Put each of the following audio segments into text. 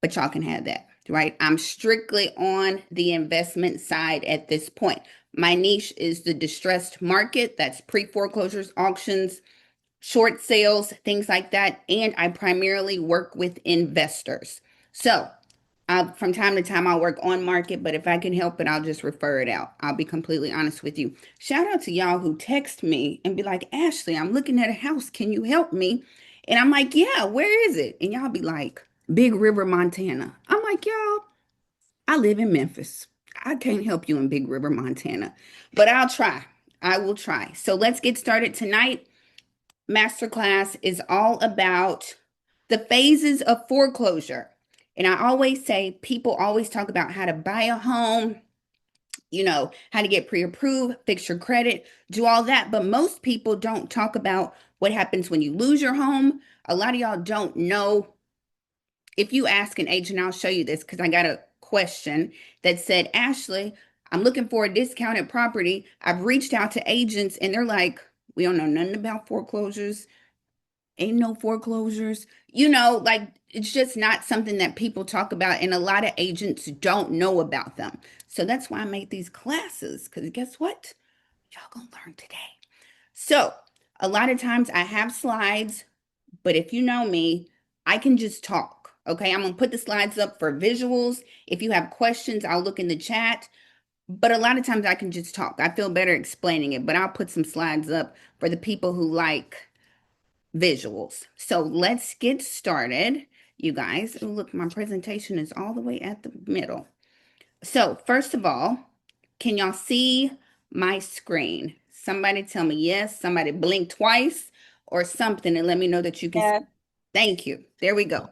but y'all can have that, right? I'm strictly on the investment side at this point. My niche is the distressed market. That's pre-foreclosures, auctions, short sales, things like that. And I primarily work with investors. So from time to time, I'll work on market, but if I can help it, I'll just refer it out. I'll be completely honest with you. Shout out to y'all who text me and be like, Ashley, I'm looking at a house. Can you help me? And I'm like, yeah, where is it? And y'all be like, Big River, Montana. I'm like, y'all, I live in Memphis. I can't help you in Big River, Montana, but I'll try. I will try. So let's get started tonight. Masterclass is all about the phases of foreclosure. And I always say people always talk about how to buy a home, how to get pre-approved, fix your credit, do all that. But most people don't talk about what happens when you lose your home. A lot of y'all don't know. If you ask an agent, I'll show you this because I got a question that said, Ashley, I'm looking for a discounted property. I've reached out to agents and they're like, we don't know nothing about foreclosures. Ain't no foreclosures. Like it's just not something that people talk about, and a lot of agents don't know about them. So that's why I make these classes, because guess what? Y'all gonna learn today. So a lot of times I have slides, but if you know me, I can just talk. Okay, I'm gonna put the slides up for visuals. If you have questions, I'll look in the chat. But a lot of times I can just talk. I feel better explaining it, but I'll put some slides up for the people who like visuals. So let's get started, you guys. Ooh, look, my presentation is all the way at the middle. So first of all, can y'all see my screen? Somebody tell me yes, somebody blink twice or something and let me know that you can see. Yeah. Thank you. There we go.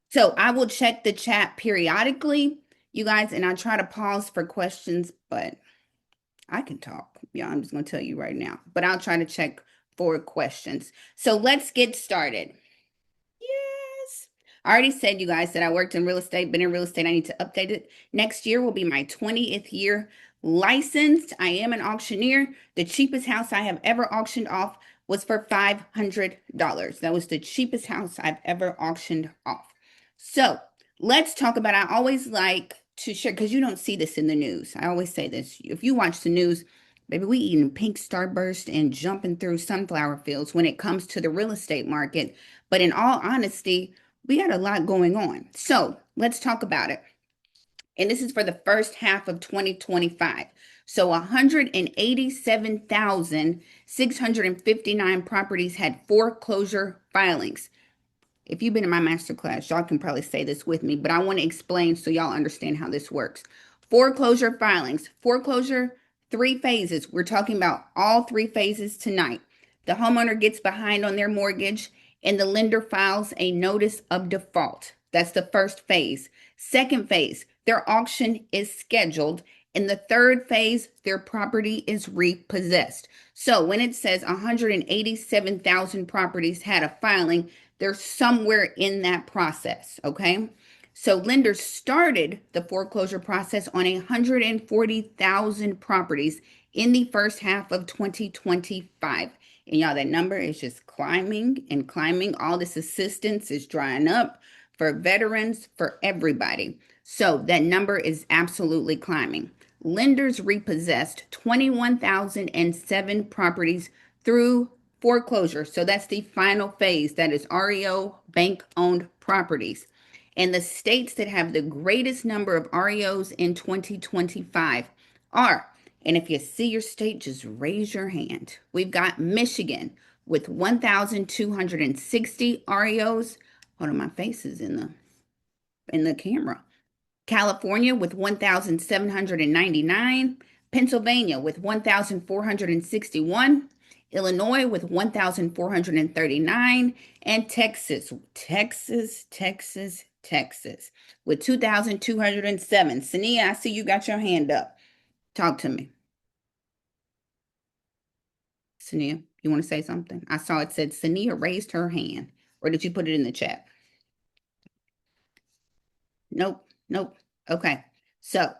So I will check the chat periodically, you guys, and I try to pause for questions, but I can talk. Yeah, I'm just going to tell you right now, but I'll try to check for questions. So let's get started. Yes. I already said, you guys, that I worked in real estate, been in real estate. I need to update it. Next year will be my 20th year licensed. I am an auctioneer. The cheapest house I have ever auctioned off was for $500. That was the cheapest house I've ever auctioned off. So let's talk about, I always like to share, because you don't see this in the news. I always say this. If you watch the news, baby, we eating pink starburst and jumping through sunflower fields when it comes to the real estate market. But in all honesty, we got a lot going on. So let's talk about it. And this is for the first half of 2025. So 187,659 properties had foreclosure filings. If you've been in my masterclass, y'all can probably say this with me, but I want to explain so y'all understand how this works. Foreclosure filings. Foreclosure, three phases. We're talking about all three phases tonight. The homeowner gets behind on their mortgage and the lender files a notice of default. That's the first phase. Second phase, their auction is scheduled. In the third phase, their property is repossessed. So when it says 187,000 properties had a filing, they're somewhere in that process, okay? So lenders started the foreclosure process on 140,000 properties in the first half of 2025. And y'all, that number is just climbing and climbing. All this assistance is drying up for veterans, for everybody. So that number is absolutely climbing. Lenders repossessed 21,007 properties through foreclosure. So that's the final phase. That is REO, bank owned properties. And the states that have the greatest number of REOs in 2025 are, and if you see your state, just raise your hand. We've got Michigan with 1,260 REOs. Hold on, my face is in the camera. California with 1,799, Pennsylvania with 1,461, Illinois with 1,439, and Texas with 2,207. Sania, I see you got your hand up. Talk to me. Sania, you want to say something? I saw it said Sania raised her hand, or did you put it in the chat? Nope, nope. Okay. So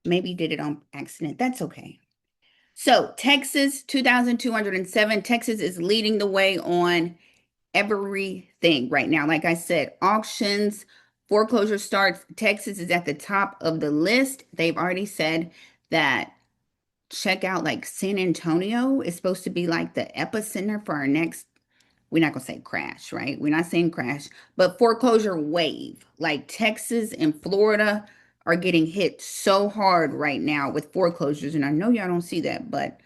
maybe you did it on accident. That's okay. So Texas, 2,207. Texas is leading the way on everything right now. Like I said, auctions, Foreclosure starts, Texas is at the top of the list. They've already said that check out like San Antonio is supposed to be like the epicenter for our next, we're not gonna say crash, right? We're not saying crash, but foreclosure wave. Like Texas and Florida are getting hit so hard right now with foreclosures. And I know y'all don't see that, but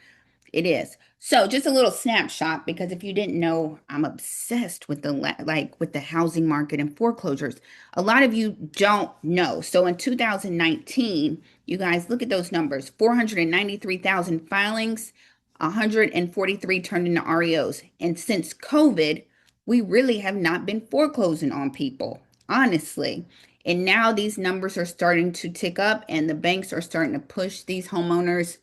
it is. So just a little snapshot because if you didn't know, I'm obsessed with the like with the housing market and foreclosures. A lot of you don't know. So in 2019, you guys look at those numbers: 493,000 filings, 143 turned into REOs. And since COVID, we really have not been foreclosing on people, honestly. And now these numbers are starting to tick up, and the banks are starting to push these homeowners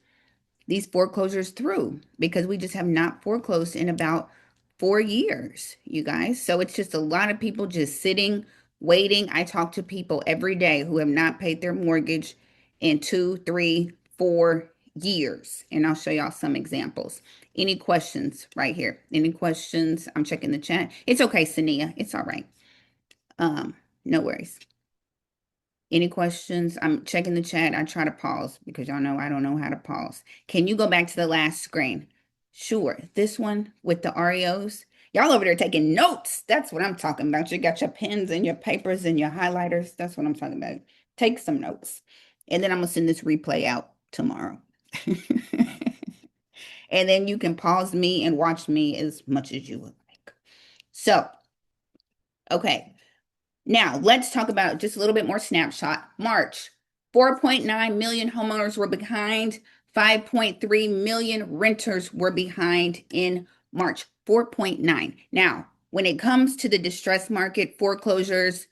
these foreclosures through because we just have not foreclosed in about 4 years, you guys. So it's just a lot of people just sitting, waiting. I talk to people every day who have not paid their mortgage in 2, 3, 4 years. And I'll show y'all some examples. Any questions right here? Any questions? I'm checking the chat. It's okay, Sania. It's all right. No worries. Any questions? I'm checking the chat. I try to pause because y'all know I don't know how to pause. Can you go back to the last screen? Sure. This one with the REOs. Y'all over there taking notes. That's what I'm talking about. You got your pens and your papers and your highlighters. That's what I'm talking about. Take some notes. And then I'm going to send this replay out tomorrow. And then you can pause me and watch me as much as you would like. So, okay. Now, let's talk about just a little bit more snapshot. March, 4.9 million homeowners were behind. 5.3 million renters were behind in March. 4.9. Now, when it comes to the distress market, foreclosures,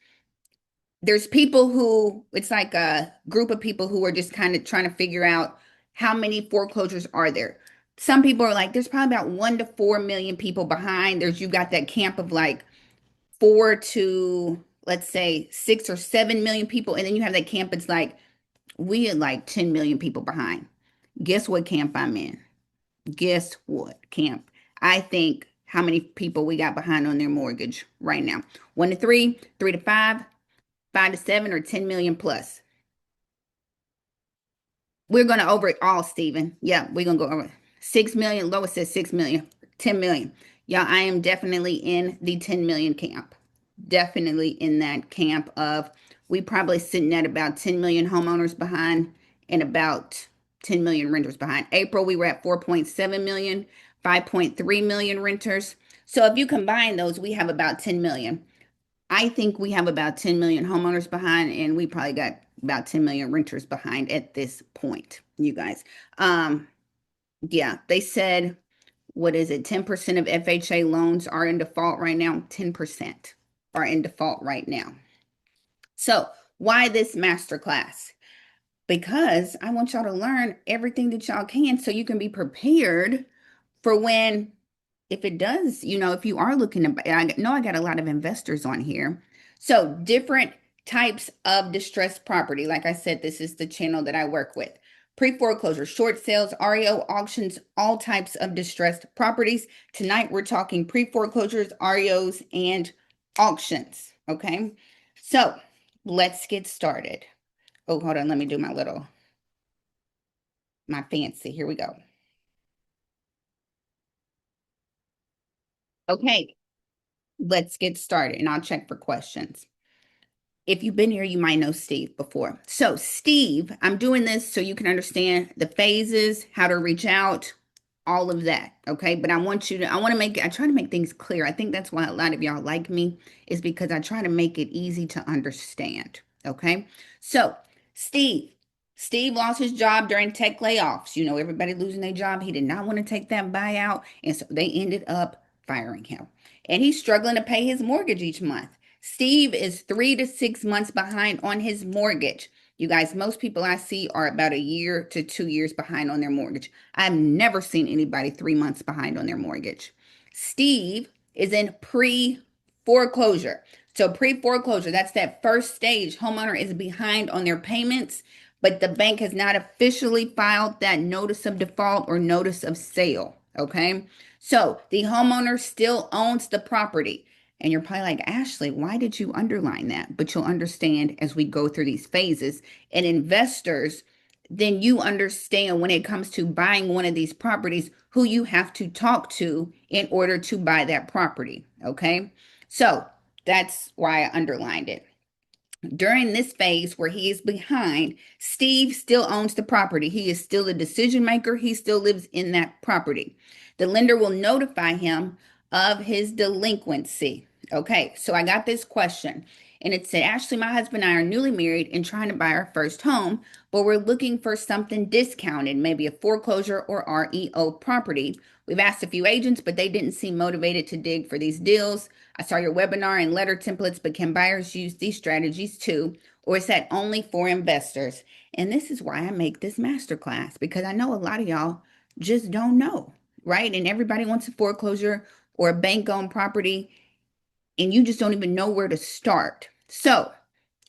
there's people who, it's like a group of people who are just kind of trying to figure out how many foreclosures are there. Some people are like, there's probably about 1 to 4 million people behind. You got that camp of like 4 to let's say 6 or 7 million people, and then you have that camp it's like we are like 10 million people behind. Guess what camp I'm in? Guess what camp? I think how many people we got behind on their mortgage right now? 1 to 3, 3 to 5, 5 to 7, or 10 million plus. We're going to over it all, Stephen. Yeah, we're going to go over 6 million. Lois says 6 million, 10 million. Yeah, I am definitely in the 10 million camp. Definitely in that camp of we probably sitting at about 10 million homeowners behind and about 10 million renters behind. April, we were at 4.7 million, 5.3 million renters. So if you combine those, we have about 10 million. I think we have about 10 million homeowners behind, and we probably got about 10 million renters behind at this point, you guys. Yeah, they said, what is it? 10% of FHA loans are in default right now. 10% are in default right now. So why this masterclass? Because I want y'all to learn everything that y'all can so you can be prepared for when if it does, if you are looking to, I know I got a lot of investors on here. So different types of distressed property. Like I said, this is the channel that I work with. Pre-foreclosure, short sales, REO auctions, all types of distressed properties. Tonight we're talking pre-foreclosures, REOs, and auctions. Okay. So let's get started. Oh, hold on. Let me do my fancy. Here we go. Okay. Let's get started and I'll check for questions. If you've been here, you might know Steve before. So Steve, I'm doing this so you can understand the phases, how to reach out, all of that. Okay. But I try to make things clear. I think that's why a lot of y'all like me is because I try to make it easy to understand. Okay. So Steve lost his job during tech layoffs. Everybody losing their job. He did not want to take that buyout. And so they ended up firing him. And he's struggling to pay his mortgage each month. Steve is 3 to 6 months behind on his mortgage. You guys, most people I see are about a year to 2 years behind on their mortgage. I've never seen anybody 3 months behind on their mortgage. Steve is in pre-foreclosure. So pre-foreclosure, that's that first stage. Homeowner is behind on their payments, but the bank has not officially filed that notice of default or notice of sale. Okay. So the homeowner still owns the property. And you're probably like, Ashley, why did you underline that? But you'll understand as we go through these phases. And investors, then you understand when it comes to buying one of these properties, who you have to talk to in order to buy that property. Okay. So that's why I underlined it. During this phase where he is behind, Steve still owns the property. He is still the decision maker. He still lives in that property. The lender will notify him of his delinquency. Okay, so I got this question, and it said, Ashley, my husband and I are newly married and trying to buy our first home, but we're looking for something discounted, maybe a foreclosure or REO property. We've asked a few agents, but they didn't seem motivated to dig for these deals. I saw your webinar and letter templates, but can buyers use these strategies too? Or is that only for investors? And this is why I make this masterclass, because I know a lot of y'all just don't know, right? And everybody wants a foreclosure or a bank-owned property, and you just don't even know where to start. So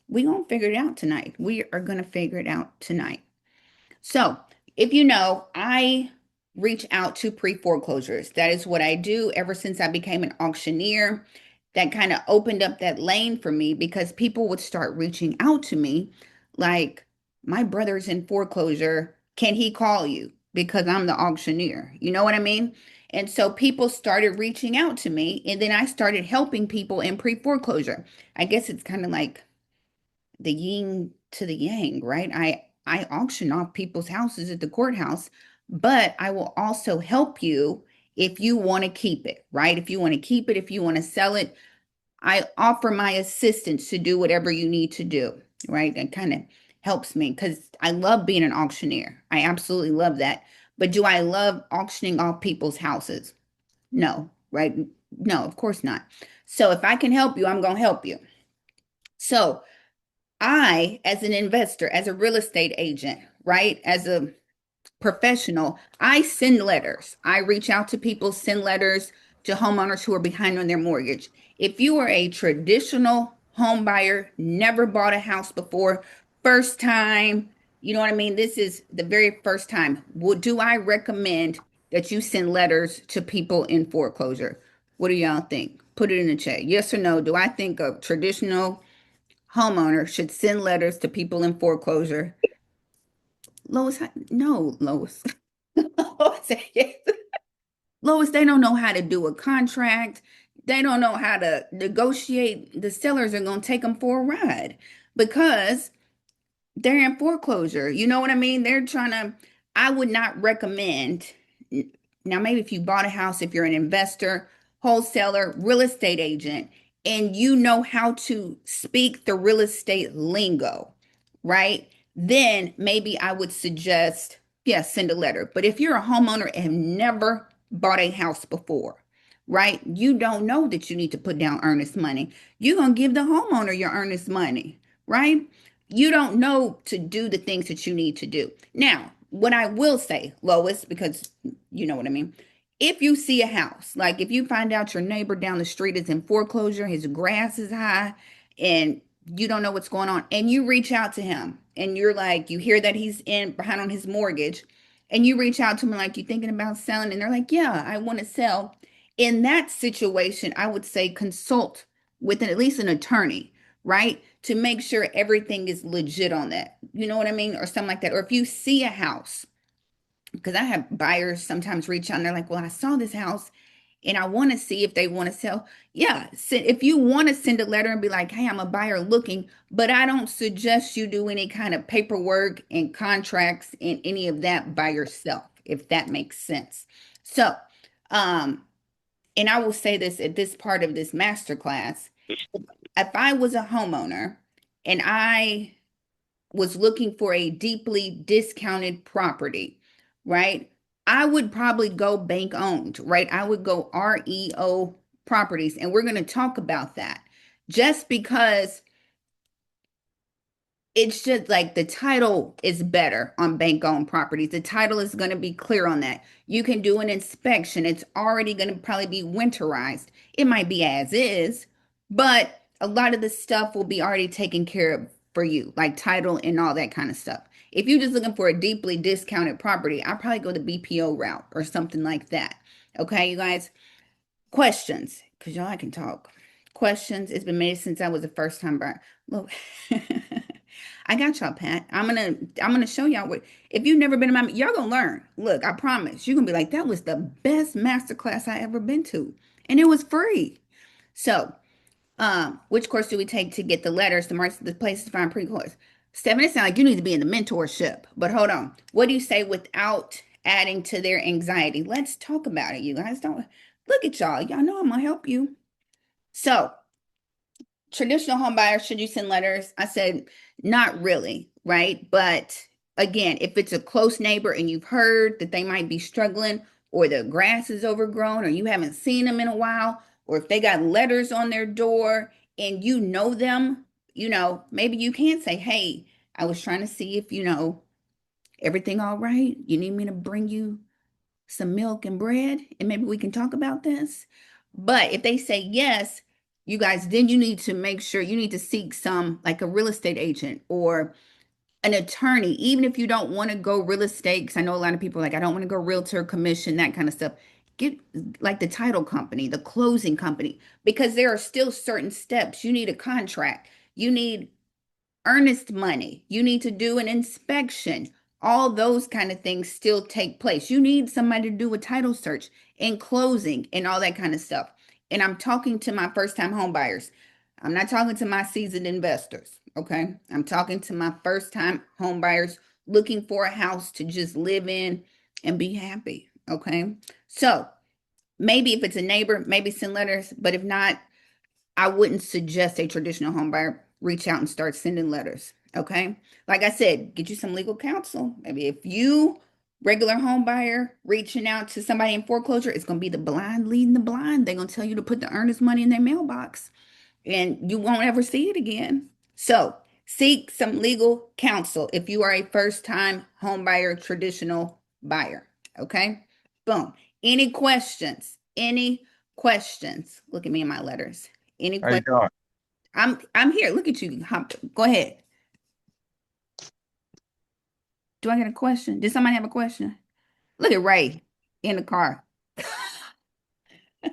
we're going to figure it out tonight. We are going to figure it out tonight. So, if you know, I reach out to pre-foreclosures. That is what I do ever since I became an auctioneer. That kind of opened up that lane for me because people would start reaching out to me like, my brother's in foreclosure. Can he call you? Because I'm the auctioneer. You know what I mean? And so people started reaching out to me, and then I started helping people in pre-foreclosure. I guess it's kind of like the yin to the yang, right? I auction off people's houses at the courthouse, but I will also help you if you want to keep it, right? If you want to keep it, if you want to sell it, I offer my assistance to do whatever you need to do, right? That kind of helps me because I love being an auctioneer. I absolutely love that. But do I love auctioning off people's houses? No, right? No, of course not. So if I can help you, I'm going to help you. So I, as an investor, as a real estate agent, right? As a professional, I send letters. I reach out to people, send letters to homeowners who are behind on their mortgage. If you are a traditional home buyer, never bought a house before, first time, you know what I mean? This is the very first time. Do I recommend that you send letters to people in foreclosure? What do y'all think? Put it in the chat. Yes or no? Do I think a traditional homeowner should send letters to people in foreclosure? Lois, no, Lois. Lois, yes. Lois, they don't know how to do a contract. They don't know how to negotiate. The sellers are going to take them for a ride because they're in foreclosure. You know what I mean? They're trying to, I would not recommend. Now, maybe if you bought a house, if you're an investor, wholesaler, real estate agent, and you know how to speak the real estate lingo, right? Then maybe I would suggest, yes, send a letter. But if you're a homeowner and have never bought a house before, right? You don't know that you need to put down earnest money. You're going to give the homeowner your earnest money, right? You don't know to do the things that you need to do. Now, what I will say, Lois, because you know what I mean. If you see a house, like if you find out your neighbor down the street is in foreclosure, his grass is high, and you don't know what's going on, and you reach out to him and you're like, you hear that he's in behind on his mortgage, and you reach out to him like, you thinking about selling, and they're like, yeah, I want to sell. In that situation, I would say consult with at least an attorney, right? To make sure everything is legit on that. You know what I mean? Or something like that. Or if you see a house, because I have buyers sometimes reach out and they're like, well, I saw this house and I want to see if they want to sell. Yeah, if you want to send a letter and be like, hey, I'm a buyer looking, but I don't suggest you do any kind of paperwork and contracts and any of that by yourself, if that makes sense. So, um, and I will say this at this part of this masterclass, if I was a homeowner and I was looking for a deeply discounted property, right? I would probably go bank owned, right? I would go REO properties, and we're going to talk about that just because it's just like the title is better on bank owned properties. The title is going to be clear on that. You can do an inspection. It's already going to probably be winterized. It might be as is, but a lot of the stuff will be already taken care of for you, like title and all that kind of stuff. If you're just looking for a deeply discounted property, I'll probably go the BPO route or something like that. Okay, you guys, questions, because y'all I can talk. questions. It's been made since I was a first time buyer. Look, I got y'all, Pat. I'm gonna show y'all what if you've never been in my y'all gonna learn. Look, I promise. You're gonna be like, that was the best masterclass I ever been to. And it was free. So which course do we take to get the letters, the places to find pre-course? Stephanie, it sounds like you need to be in the mentorship. But hold on. What do you say without adding to their anxiety? Let's talk about it, you guys. Don't look at y'all. Y'all know I'm gonna help you. So traditional home buyers, should you send letters? I said, not really, right? But again, if it's a close neighbor and you've heard that they might be struggling, or the grass is overgrown, or you haven't seen them in a while, or if they got letters on their door and you know them, maybe you can say, hey, I was trying to see if, everything all right. You need me to bring you some milk and bread, and maybe we can talk about this. But if they say yes, you guys, then you need to make sure you need to seek some like a real estate agent or an attorney, even if you don't want to go real estate. Because I know a lot of people are like, I don't want to go realtor commission, that kind of stuff. Get like the title company, the closing company, because there are still certain steps. You need a contract. You need earnest money. You need to do an inspection. All those kind of things still take place. You need somebody to do a title search and closing and all that kind of stuff. And I'm talking to my first time home buyers. I'm not talking to my seasoned investors. Okay. I'm talking to my first time home buyers looking for a house to just live in and be happy. Okay. So maybe if it's a neighbor, maybe send letters. But if not, I wouldn't suggest a traditional home buyer reach out and start sending letters. Okay. Like I said, get you some legal counsel. Maybe if you, regular home buyer, reaching out to somebody in foreclosure, it's going to be the blind leading the blind. They're going to tell you to put the earnest money in their mailbox and you won't ever see it again. So seek some legal counsel if you are a first time home buyer, traditional buyer. Okay. Boom. Any questions? Any questions? Look at me in my letters. Any How you questions? doing? I'm here. Look at you. Go ahead. Do I get a question? Did somebody have a question? Look at Ray in the car.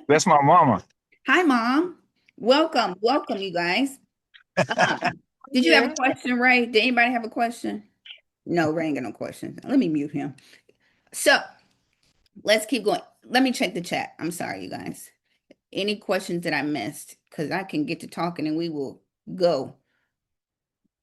That's my mama. Hi, Mom. Welcome. Welcome, you guys. Um, did you have a Yeah. question, Ray? Did anybody have a question? No, Ray ain't got no questions. Let me mute him. So let's keep going. Let me check the chat. I'm sorry, you guys. Any questions that I missed? Because I can get to talking and we will go.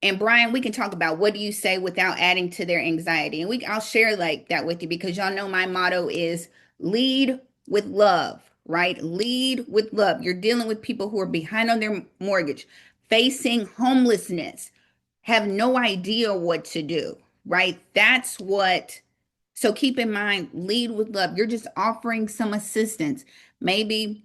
And Brian, we can talk about what do you say without adding to their anxiety. And I'll share like that with you because y'all know my motto is lead with love, right? Lead with love. You're dealing with people who are behind on their mortgage, facing homelessness, have no idea what to do, right? That's what, so keep in mind, lead with love. You're just offering some assistance. Maybe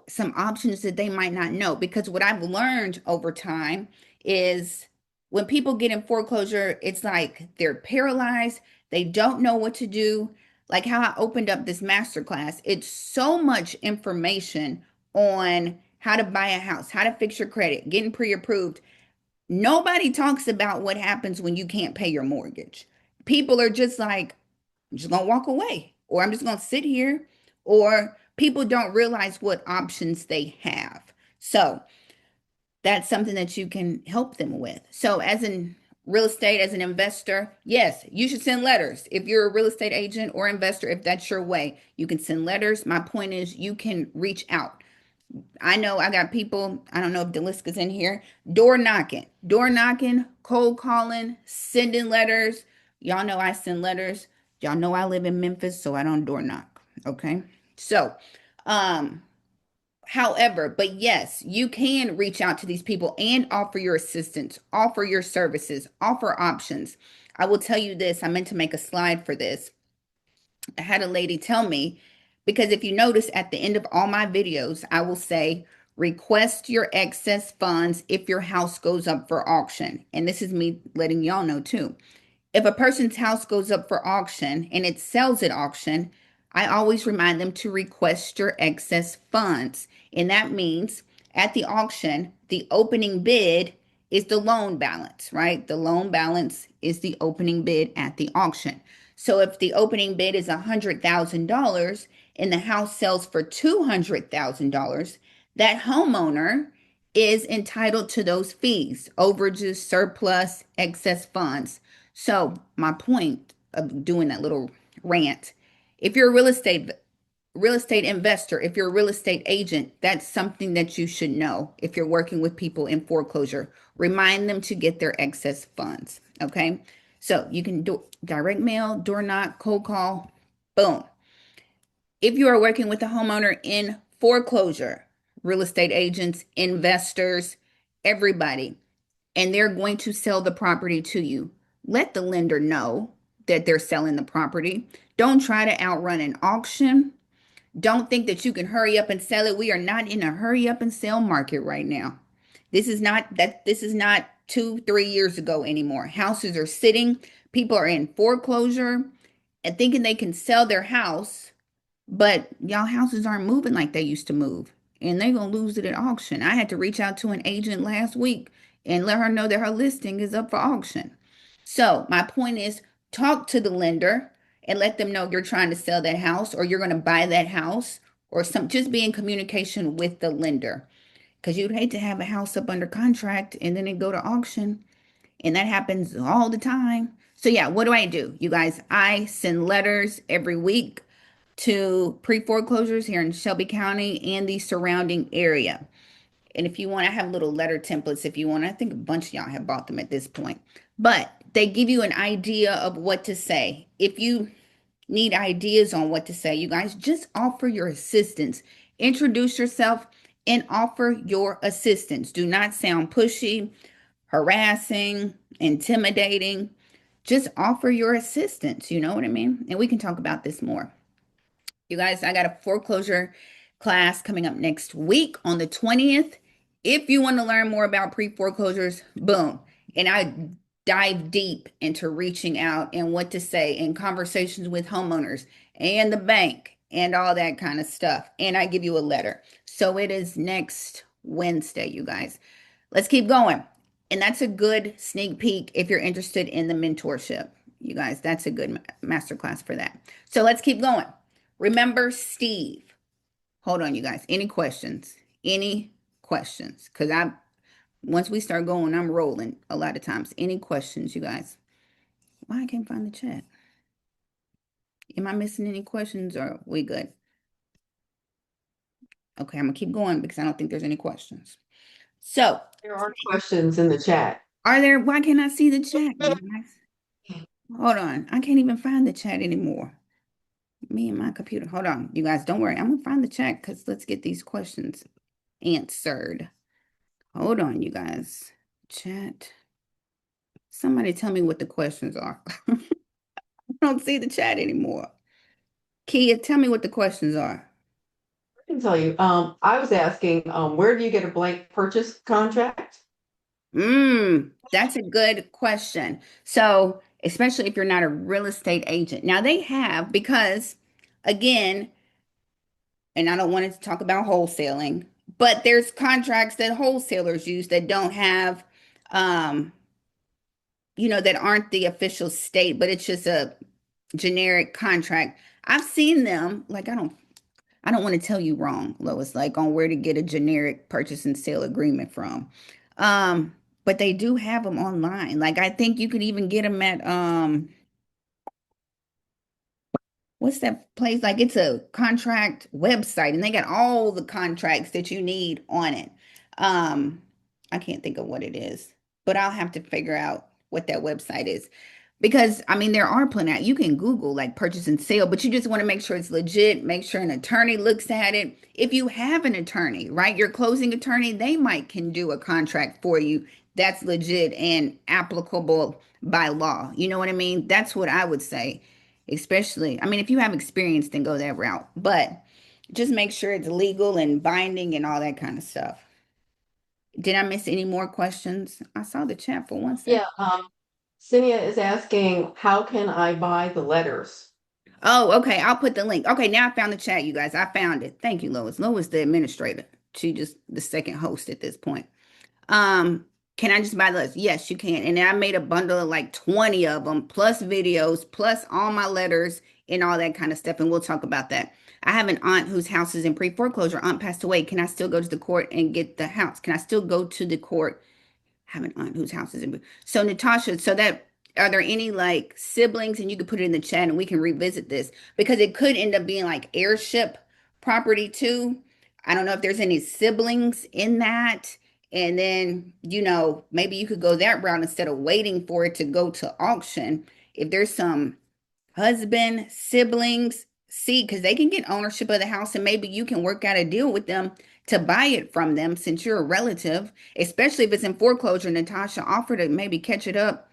some options that they might not know. Because what I've learned over time is when people get in foreclosure, it's like they're paralyzed, they don't know what to do. Like how I opened up this masterclass, it's so much information on how to buy a house, how to fix your credit, getting pre-approved. Nobody talks about what happens when you can't pay your mortgage. People are just like, I'm just gonna walk away, or I'm just gonna sit here, or people don't realize what options they have. So that's something that you can help them with. So as in real estate, as an investor, yes, you should send letters. If you're a real estate agent or investor, if that's your way, you can send letters. My point is you can reach out. I know I got people, I don't know if Deliska's in here, door knocking, cold calling, sending letters. Y'all know I send letters. Y'all know I live in Memphis, so I don't door knock. Okay. So, um, however, but yes, you can reach out to these people and offer your assistance, offer your services, offer options. I will tell you this, I meant to make a slide for this. I had a lady tell me, because if you notice at the end of all my videos, I will say, request your excess funds if your house goes up for auction. And this is me letting y'all know too. If a person's house goes up for auction and it sells at auction, I always remind them to request your excess funds. And that means at the auction, the opening bid is the loan balance, right? The loan balance is the opening bid at the auction. So if the opening bid is $100,000 and the house sells for $200,000, that homeowner is entitled to those fees, overages, surplus, excess funds. So, my point of doing that little rant, if you're a real estate investor, if you're a real estate agent, that's something that you should know if you're working with people in foreclosure. Remind them to get their excess funds. Okay. So you can do direct mail, door knock, cold call, boom. If you are working with a homeowner in foreclosure, real estate agents, investors, everybody, and they're going to sell the property to you, let the lender know that they're selling the property. Don't try to outrun an auction. Don't think that you can hurry up and sell it. We are not in a hurry up and sell market right now. This is not 2, 3 years ago anymore. Houses are sitting, people are in foreclosure and thinking they can sell their house, but y'all houses aren't moving like they used to move. And they're gonna lose it at auction. I had to reach out to an agent last week and let her know that her listing is up for auction. So my point is talk to the lender and let them know you're trying to sell that house or you're going to buy that house or some just be in communication with the lender. Because you'd hate to have a house up under contract and then it go to auction. And that happens all the time. So yeah, what do? You guys, I send letters every week to pre-foreclosures here in Shelby County and the surrounding area. And if you want, I have little letter templates if you want. I think a bunch of y'all have bought them at this point. But they give you an idea of what to say. If you need ideas on what to say, you guys just offer your assistance. Introduce yourself and offer your assistance. Do not sound pushy, harassing, intimidating. Just offer your assistance. You know what I mean? And we can talk about this more. You guys, I got a foreclosure class coming up next week on the 20th. If you want to learn more about pre-foreclosures, boom. And I dive deep into reaching out and what to say in conversations with homeowners and the bank and all that kind of stuff. And I give you a letter. So it is next Wednesday, you guys. Let's keep going. And that's a good sneak peek if you're interested in the mentorship. You guys, that's a good masterclass for that. So let's keep going. Remember Steve. Hold on, you guys. Any questions? Any questions? Because once we start going, I'm rolling a lot of times. Any questions, you guys? Why I can't find the chat? Am I missing any questions or are we good? Okay, I'm gonna keep going because I don't think there's any questions. So, There are questions in the chat. are there, why can't I see the chat, you guys? Hold on. I can't even find the chat anymore. Me and my computer. Hold on, you guys, don't worry. I'm gonna find the chat because let's get these questions answered. Hold on, you guys. Chat. Somebody tell me what the questions are. I don't see the chat anymore. Kia, tell me what the questions are. I can tell you. I was asking, where do you get a blank purchase contract? That's a good question. So, especially if you're not a real estate agent. Now they have, because again, and I don't want to talk about wholesaling, but there's contracts that wholesalers use that don't have, um, that aren't the official state, but it's just a generic contract. I've seen them, like I don't want to tell you wrong, Lois, like on where to get a generic purchase and sale agreement from. Um, but they do have them online. Like I think you could even get them at what's that place? Like it's a contract website and they got all the contracts that you need on it. Um, I can't think of what it is, but I'll have to figure out what that website is. Because I mean, there are plenty out. You can Google like purchase and sale, but you just want to make sure it's legit, make sure an attorney looks at it. If you have an attorney, right, your closing attorney, they might can do a contract for you that's legit and applicable by law. You know what I mean? That's what I would say. Especially, I mean, if you have experience, then go that route. But just make sure it's legal and binding and all that kind of stuff. Did I miss any more questions? I saw the chat for one second. Yeah. Cynia is asking, how can I buy the letters? Oh, okay. I'll put the link. Okay, now I found the chat, you guys. I found it. Thank you, Lois. Lois, the administrator. She just the second host at this point. Um, can I just buy the list? Yes, you can. And I made a bundle of like 20 of them, plus videos, plus all my letters and all that kind of stuff. And we'll talk about that. I have an aunt whose house is in pre-foreclosure. Aunt passed away. Can I still go to the court and get the house? Can I still go to the court? Have an aunt whose house is in. So Natasha, so that are there any like siblings, and you could put it in the chat and we can revisit this because it could end up being like heirship property too. I don't know if there's any siblings in that. And then, maybe you could go that route instead of waiting for it to go to auction. If there's some husband, siblings, see, because they can get ownership of the house and maybe you can work out a deal with them to buy it from them since you're a relative, especially if it's in foreclosure. Natasha offered to maybe catch it up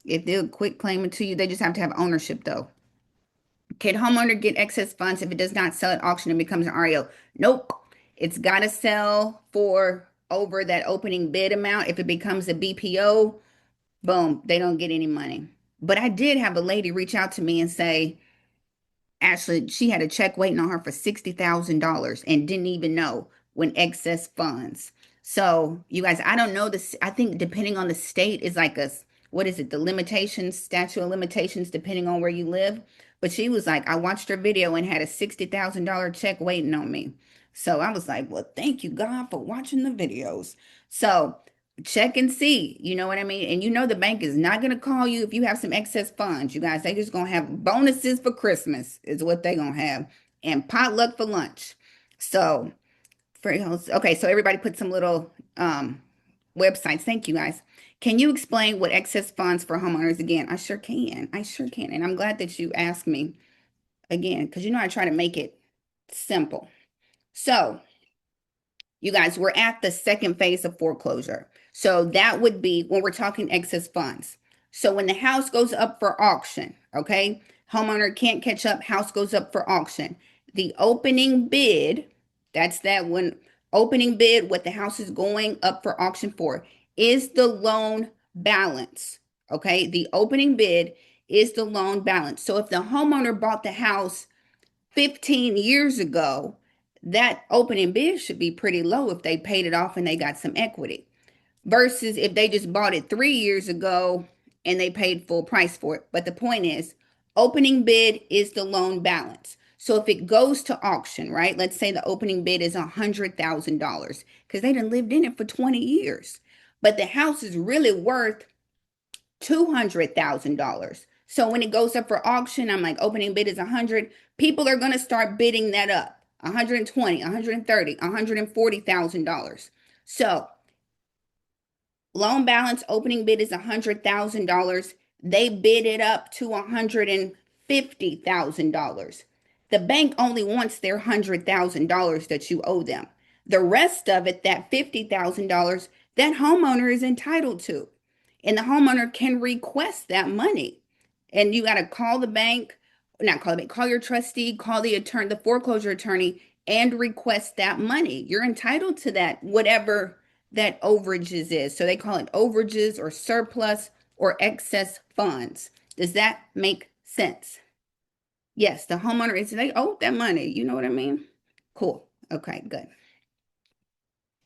if they'll quit claiming to you. They just have to have ownership though. Can homeowner get excess funds if it does not sell at auction and becomes an REO? Nope. It's got to sell for over that opening bid amount. If it becomes a BPO, boom, they don't get any money. But I did have a lady reach out to me and say, Ashley, she had a check waiting on her for $60,000 and didn't even know when excess funds. So, you guys, I don't know this. I think depending on the state is like what is it? The limitations, statute of limitations, depending on where you live. But she was like, I watched her video and had a $60,000 check waiting on me. So I was like, well, thank you, God, for watching the videos. So check and see, you know what I mean? And the bank is not going to call you if you have some excess funds. You guys, they just going to have bonuses for Christmas is what they going to have, and potluck for lunch. So okay, so everybody put some little websites. Thank you guys. Can you explain what excess funds for homeowners again? I sure can. I sure can. And I'm glad that you asked me again because I try to make it simple. So you guys, we're at the second phase of foreclosure. So that would be when we're talking excess funds. So when the house goes up for auction, okay, homeowner can't catch up, house goes up for auction. The opening bid, that's that one opening bid, what the house is going up for auction for, is the loan balance. Okay, the opening bid is the loan balance. So if the homeowner bought the house 15 years ago, that opening bid should be pretty low if they paid it off and they got some equity versus if they just bought it 3 years ago and they paid full price for it. But the point is, opening bid is the loan balance. So if it goes to auction, right? Let's say the opening bid is $100,000 because they done lived in it for 20 years. But the house is really worth $200,000. So when it goes up for auction, I'm like, opening bid is 100. People are going to start bidding that up. 120, 130, $140,000. So loan balance opening bid is $100,000. They bid it up to $150,000. The bank only wants their $100,000 that you owe them. The rest of it, that $50,000, that homeowner is entitled to. And the homeowner can request that money. And you got to call the bank, not call the bank, call your trustee, call the attorney, the foreclosure attorney, and request that money. You're entitled to that, whatever that overages is. So they call it overages or surplus or excess funds. Does that make sense? Yes, the homeowner is, they owe that money. You know what I mean? Cool. Okay, good.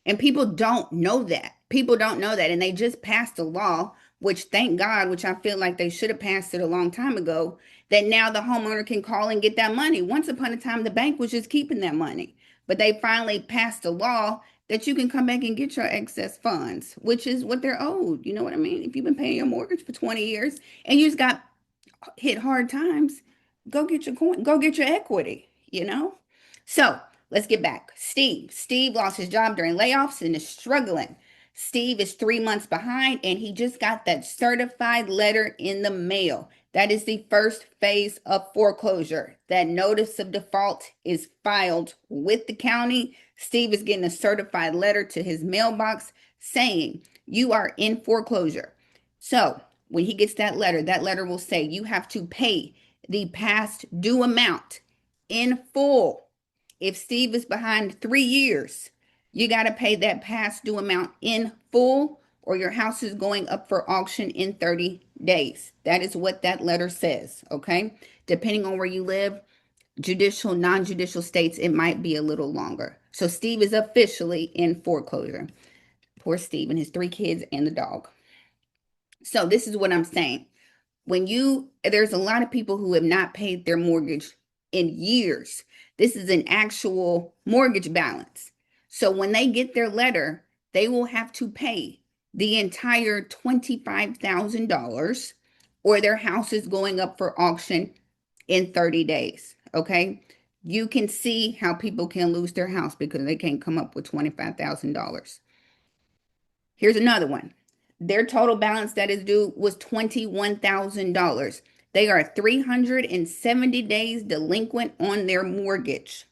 And people don't know that. People don't know that. And they just passed a law, which thank God, which I feel like they should have passed it a long time ago, that now the homeowner can call and get that money. Once upon a time, the bank was just keeping that money. But they finally passed a law that you can come back and get your excess funds, which is what they're owed. You know what I mean? If you've been paying your mortgage for 20 years and you just got hit hard times, go get your coin, go get your equity. So let's get back. Steve lost his job during layoffs and is struggling. Steve is 3 months behind and he just got that certified letter in the mail. That is the first phase of foreclosure. That notice of default is filed with the county. Steve is getting a certified letter to his mailbox saying you are in foreclosure. So when he gets that letter will say you have to pay the past due amount in full. If Steve is behind 3 years, you got to pay that past due amount in full, or your house is going up for auction in 30 days. That is what that letter says, okay? Depending on where you live, judicial, non-judicial states, it might be a little longer. So Steve is officially in foreclosure. Poor Steve and his 3 kids and the dog. So this is what I'm saying. There's a lot of people who have not paid their mortgage in years. This is an actual mortgage balance. So when they get their letter, they will have to pay the entire $25,000 or their house is going up for auction in 30 days. Okay. You can see how people can lose their house because they can't come up with $25,000. Here's another one. Their total balance that is due was $21,000. They are 370 days delinquent on their mortgage.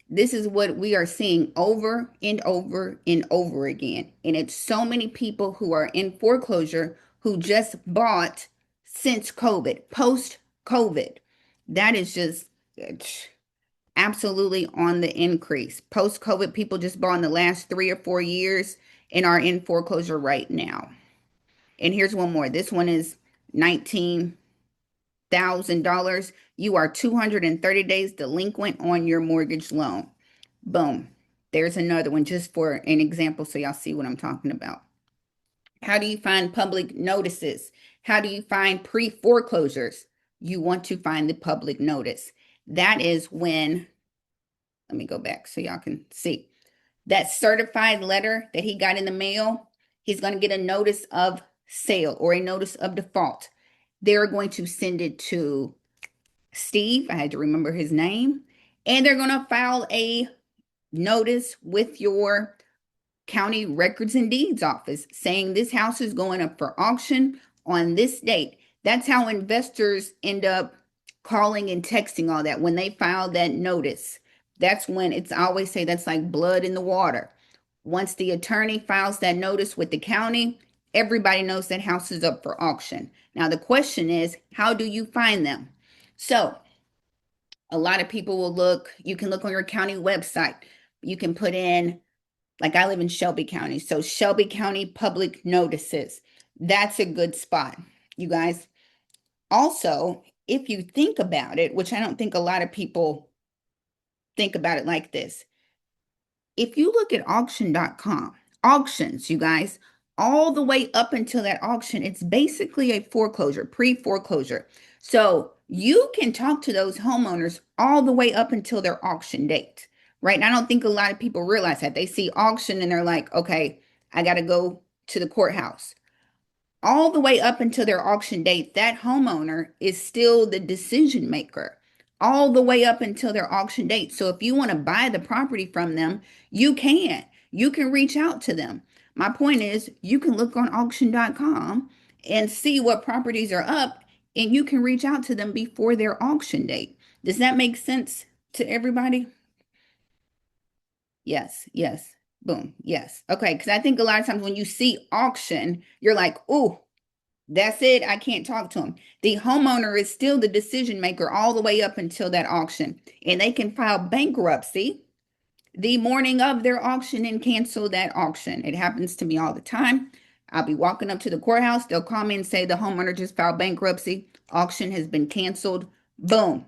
This is what we are seeing over and over and over again. And it's so many people who are in foreclosure who just bought since COVID, post COVID. That is just absolutely on the increase. Post COVID, people just bought in the last 3 or 4 years and are in foreclosure right now. And here's one more. This one is $19,000. You are 230 days delinquent on your mortgage loan. Boom. There's another one just for an example so y'all see what I'm talking about. How do you find public notices? How do you find pre-foreclosures? You want to find the public notice. That is when, let me go back so y'all can see. That certified letter that he got in the mail, he's going to get a notice of sale or a notice of default. They're going to send it to Steve. I had to remember his name. And they're going to file a notice with your county records and deeds office saying this house is going up for auction on this date. That's how investors end up calling and texting all that when they file that notice. That's when it's, I always say that's like blood in the water. Once the attorney files that notice with the county, everybody knows that house is up for auction. Now the question is, how do you find them? So a lot of people will look, you can look on your county website. You can put in, like I live in Shelby County, so Shelby County public notices. That's a good spot, you guys. Also, if you think about it, which I don't think a lot of people think about it like this, if you look at auction.com, auctions, you guys, all the way up until that auction, it's basically a foreclosure, pre-foreclosure. So you can talk to those homeowners all the way up until their auction date, right? And I don't think a lot of people realize that. They see auction and they're like, okay, I got to go to the courthouse. All the way up until their auction date, that homeowner is still the decision maker. All the way up until their auction date. So if you want to buy the property from them, you can. You can reach out to them. My point is, you can look on auction.com and see what properties are up, and you can reach out to them before their auction date. Does that make sense to everybody? Yes, yes. Boom. Yes. Okay. Because I think a lot of times when you see auction, you're like, oh, that's it. I can't talk to him. The homeowner is still the decision maker all the way up until that auction, and they can file bankruptcy the morning of their auction and cancel that auction. It happens to me all the time. I'll be walking up to the courthouse. They'll call me and say the homeowner just filed bankruptcy. Auction has been canceled. Boom.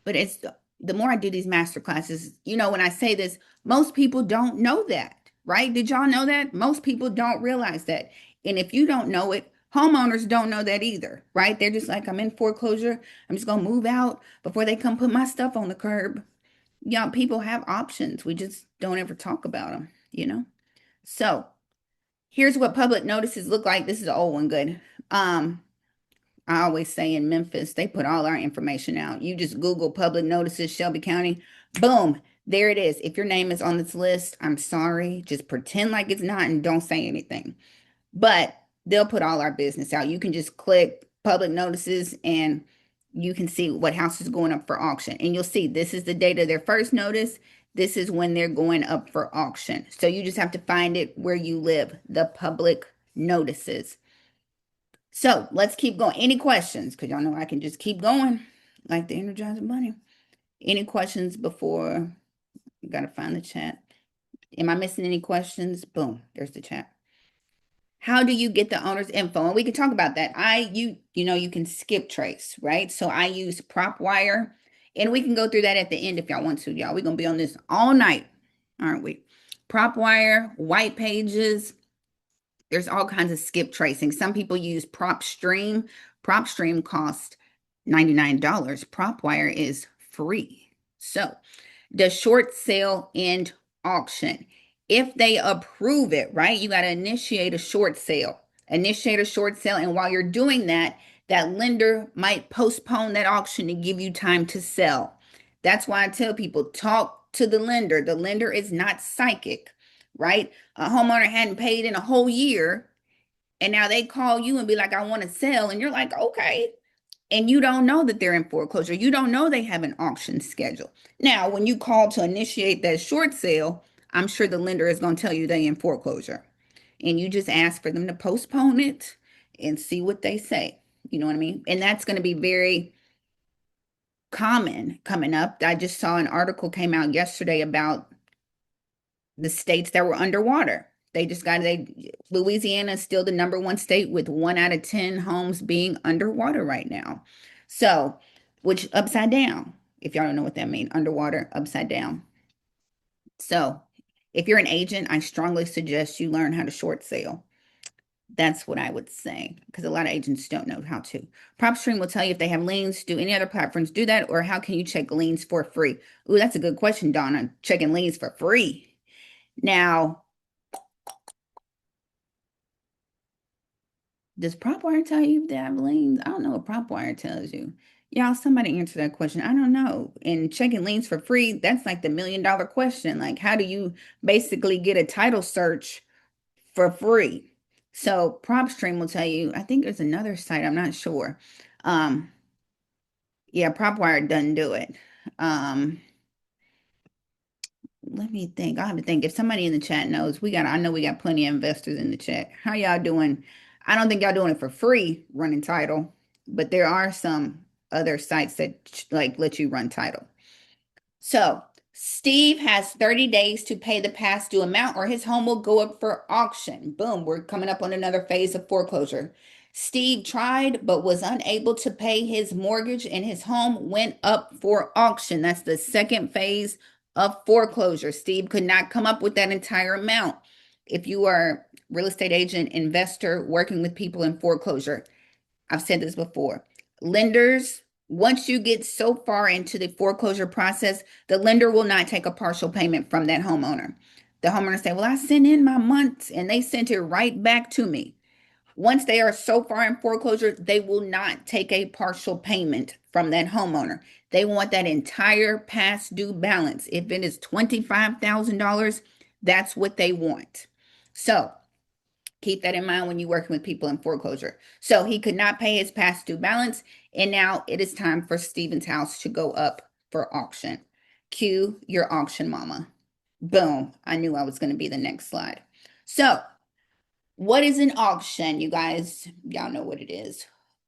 But it's the more I do these master classes, when I say this, most people don't know that, right? Did y'all know that? Most people don't realize that. And if you don't know it, homeowners don't know that either, right? They're just like, I'm in foreclosure. I'm just going to move out before they come put my stuff on the curb. People have options. We just don't ever talk about them. So here's what public notices look like. This is an old one, good. I always say in Memphis, they put all our information out. You just Google public notices, Shelby County, boom, there it is. If your name is on this list, I'm sorry. Just pretend like it's not and don't say anything. But they'll put all our business out. You can just click public notices and you can see what house is going up for auction. And you'll see this is the date of their first notice. This is when they're going up for auction. So you just have to find it where you live, the public notices. So let's keep going. Any questions? Because y'all know I can just keep going like the Energizer Bunny. Any questions before? Got to find the chat. Am I missing any questions? Boom, there's the chat. How do you get the owner's info? And we can talk about that. You can skip trace, right? So I use PropWire, and we can go through that at the end if y'all want to, y'all. We're going to be on this all night, aren't we? PropWire, white pages. There's all kinds of skip tracing. Some people use PropStream. PropStream costs $99. Prop wire is free. So the short sale and auction. If they approve it, right, you got to initiate a short sale. Initiate a short sale. And while you're doing that, that lender might postpone that auction to give you time to sell. That's why I tell people talk to the lender. The lender is not psychic, right? A homeowner hadn't paid in a whole year, and now they call you and be like, I want to sell. And you're like, okay, and you don't know that they're in foreclosure. You don't know they have an auction schedule. Now, when you call to initiate that short sale, I'm sure the lender is going to tell you they in foreclosure. And you just ask for them to postpone it and see what they say. You know what I mean? And that's going to be very common coming up. I just saw an article came out yesterday about the states that were underwater. Louisiana is still the number one state with 1 out of 10 homes being underwater right now. So, which upside down, if y'all don't know what that means, underwater, upside down. So, if you're an agent, I strongly suggest you learn how to short sale. That's what I would say, because a lot of agents don't know how to. PropStream will tell you if they have liens. Do any other platforms do that? Or how can you check liens for free? Ooh, that's a good question, Donna. Checking liens for free. Now, does PropWire tell you if they have liens? I don't know what PropWire tells you. Y'all, somebody answer that question. I don't know. And checking liens for free, that's like the $1 million question. Like, how do you basically get a title search for free? So PropStream will tell you, I think there's another site, I'm not sure. Um, yeah, PropWire doesn't do it. Um, Let me think. I have to think. If somebody in the chat knows, I know we got plenty of investors in the chat. How y'all doing? I don't think y'all doing it for free running title, but there are some other sites that like let you run title. So Steve has 30 days to pay the past due amount or his home will go up for auction. Boom, we're coming up on another phase of foreclosure. Steve tried but was unable to pay his mortgage and his home went up for auction. That's the second phase of foreclosure. Steve could not come up with that entire amount. If you are real estate agent, investor, working with people in foreclosure, I've said this before. Lenders, once you get so far into the foreclosure process, the lender will not take a partial payment from that homeowner. The homeowner say, well, I sent in my months and they sent it right back to me. Once they are so far in foreclosure, they will not take a partial payment from that homeowner. They want that entire past due balance. If it is $25,000, that's what they want. So keep that in mind when you're working with people in foreclosure. So he could not pay his past due balance, and now it is time for Stephen's house to go up for auction. Cue your auction mama. Boom. I knew I was going to be the next slide. So what is an auction, you guys? Y'all know what it is.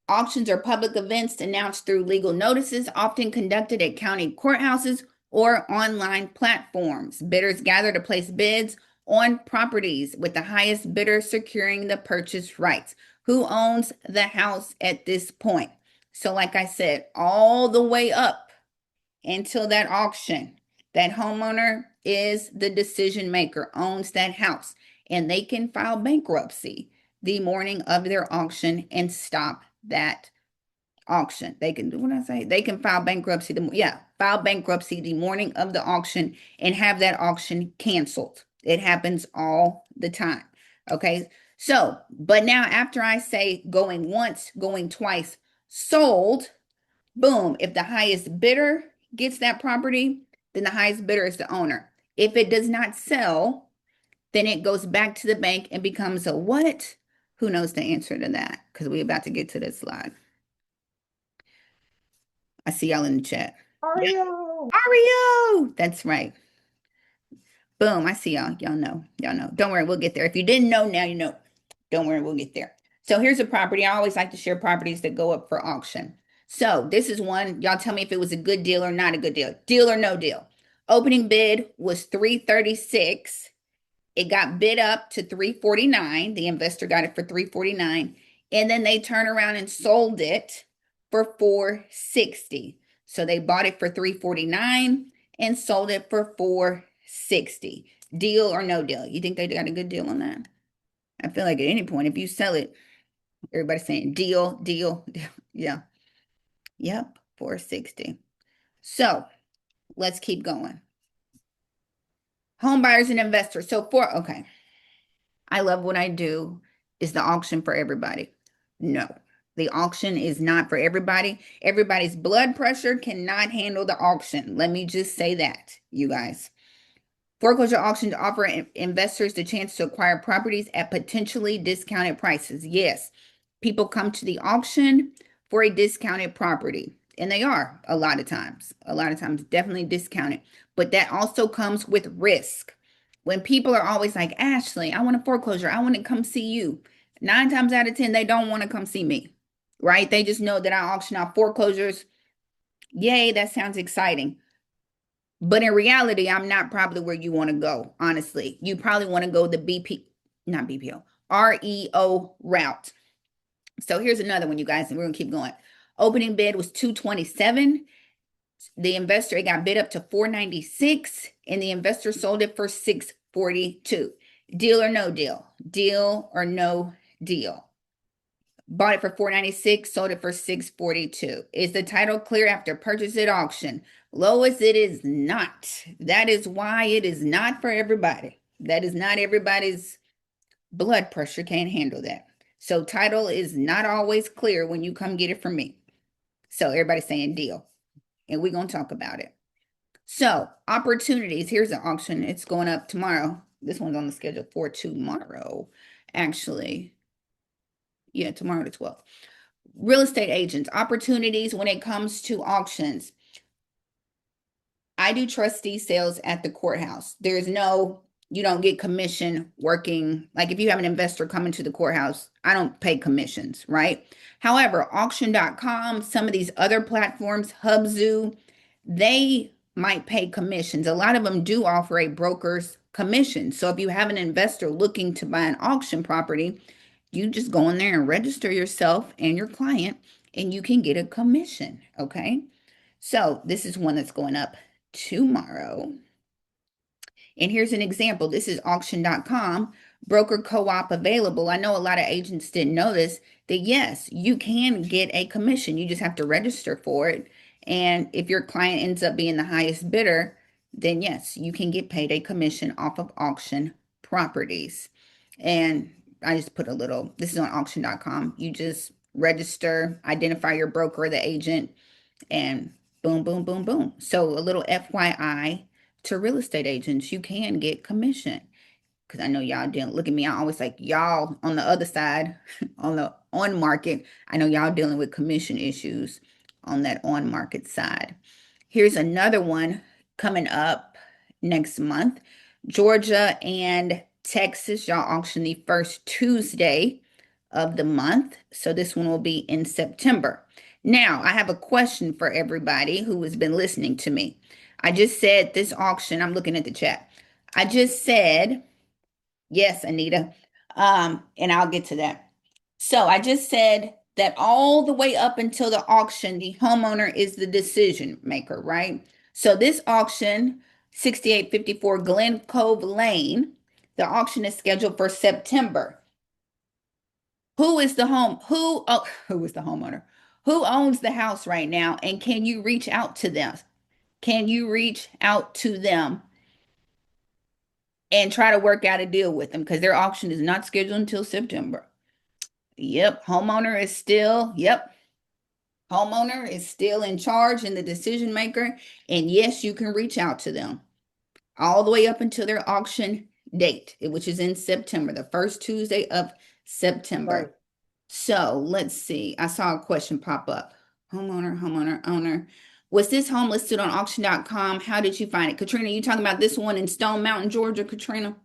Auctions are public events announced through legal notices, often conducted at county courthouses or online platforms. Bidders gather to place bids on properties with the highest bidder securing the purchase rights. Who owns the house at this point? So, like I said, all the way up until that auction, that homeowner is the decision maker, owns that house, and they can file bankruptcy the morning of their auction and stop that auction. They can do what I say. They can file bankruptcy. File bankruptcy the morning of the auction and have that auction canceled. It happens all the time. Okay. So, but now after I say going once, going twice, sold, boom, if the highest bidder gets that property, then the highest bidder is the owner. If it does not sell, then it goes back to the bank and becomes a what? Who knows the answer to that? Because we're about to get to this slide. I see y'all in the chat. Yeah. Mario. Mario! That's right. Boom, I see y'all. Y'all know. Y'all know. Don't worry, we'll get there. If you didn't know, now you know. Don't worry, we'll get there. So here's a property. I always like to share properties that go up for auction. So this is one. Y'all tell me if it was a good deal or not a good deal. Deal or no deal. Opening bid was 336. It got bid up to 349. The investor got it for 349. And then they turn around and sold it for 460. So they bought it for 349 and sold it for 460. Deal or no deal? You think they got a good deal on that? I feel like at any point, if you sell it, everybody's saying deal, deal, deal. Yeah. Yep, 460. So let's keep going. Home buyers and investors. Okay, I love what I do. Is the auction for everybody? No, the auction is not for everybody. Everybody's blood pressure cannot handle the auction. Let me just say that, you guys. Foreclosure auctions offer investors the chance to acquire properties at potentially discounted prices. Yes, people come to the auction for a discounted property, and they are a lot of times. A lot of times, definitely discounted. But that also comes with risk. When people are always like, Ashley, I want a foreclosure, I want to come see you. 9 times out of 10, they don't want to come see me, right? They just know that I auction off foreclosures. Yay, that sounds exciting. But in reality, I'm not probably where you want to go, honestly. You probably want to go the not BPO, REO route. So here's another one, you guys, and we're gonna keep going. Opening bid was 227. The investor, it got bid up to 496, and the investor sold it for 642. Deal or no deal? Deal or no deal? Bought it for 496, sold it for 642. Is the title clear after purchase at auction? Lois, it is not. That is why it is not for everybody. That is not everybody's blood pressure can't handle that. So title is not always clear when you come get it from me. So everybody's saying deal. And we're going to talk about it. So opportunities. Here's an auction. It's going up tomorrow. This one's on the schedule for tomorrow, actually. Yeah, tomorrow the 12th. Real estate agents, opportunities when it comes to auctions. I do trustee sales at the courthouse. You don't get commission working. Like if you have an investor coming to the courthouse, I don't pay commissions, right? However, auction.com, some of these other platforms, Hubzoo, they might pay commissions. A lot of them do offer a broker's commission. So if you have an investor looking to buy an auction property, you just go in there and register yourself and your client, and you can get a commission. Okay. So this is one that's going up tomorrow. And here's an example. This is auction.com, broker co-op available. I know a lot of agents didn't know this, that yes, you can get a commission. You just have to register for it. And if your client ends up being the highest bidder, then yes, you can get paid a commission off of auction properties. And I just put this is on auction.com. You just register, identify your broker or the agent, and boom, boom, boom, boom. So a little FYI to real estate agents, you can get commission. Because I know y'all didn't look at me. I always like y'all on the other side, on the on market. I know y'all dealing with commission issues on that on market side. Here's another one coming up next month. Georgia and Texas, y'all auction the first Tuesday of the month. So this one will be in September. Now, I have a question for everybody who has been listening to me. I just said this auction, I'm looking at the chat. I just said, yes, Anita, and I'll get to that. So I just said that all the way up until the auction, the homeowner is the decision maker, right? So this auction, 6854 Glen Cove Lane, the auction is scheduled for September. Who is the who is the homeowner? Who owns the house right now? And can you reach out to them? Can you reach out to them and try to work out a deal with them? Because their auction is not scheduled until September. Yep, homeowner is still in charge and the decision maker. And yes, you can reach out to them all the way up until their auction date, which is in September, the first Tuesday of Right. September. So let's see. I saw a question pop up. Homeowner, owner. Was this home listed on auction.com? How did you find it? Katrina, you talking about this one in Stone Mountain, Georgia, Katrina?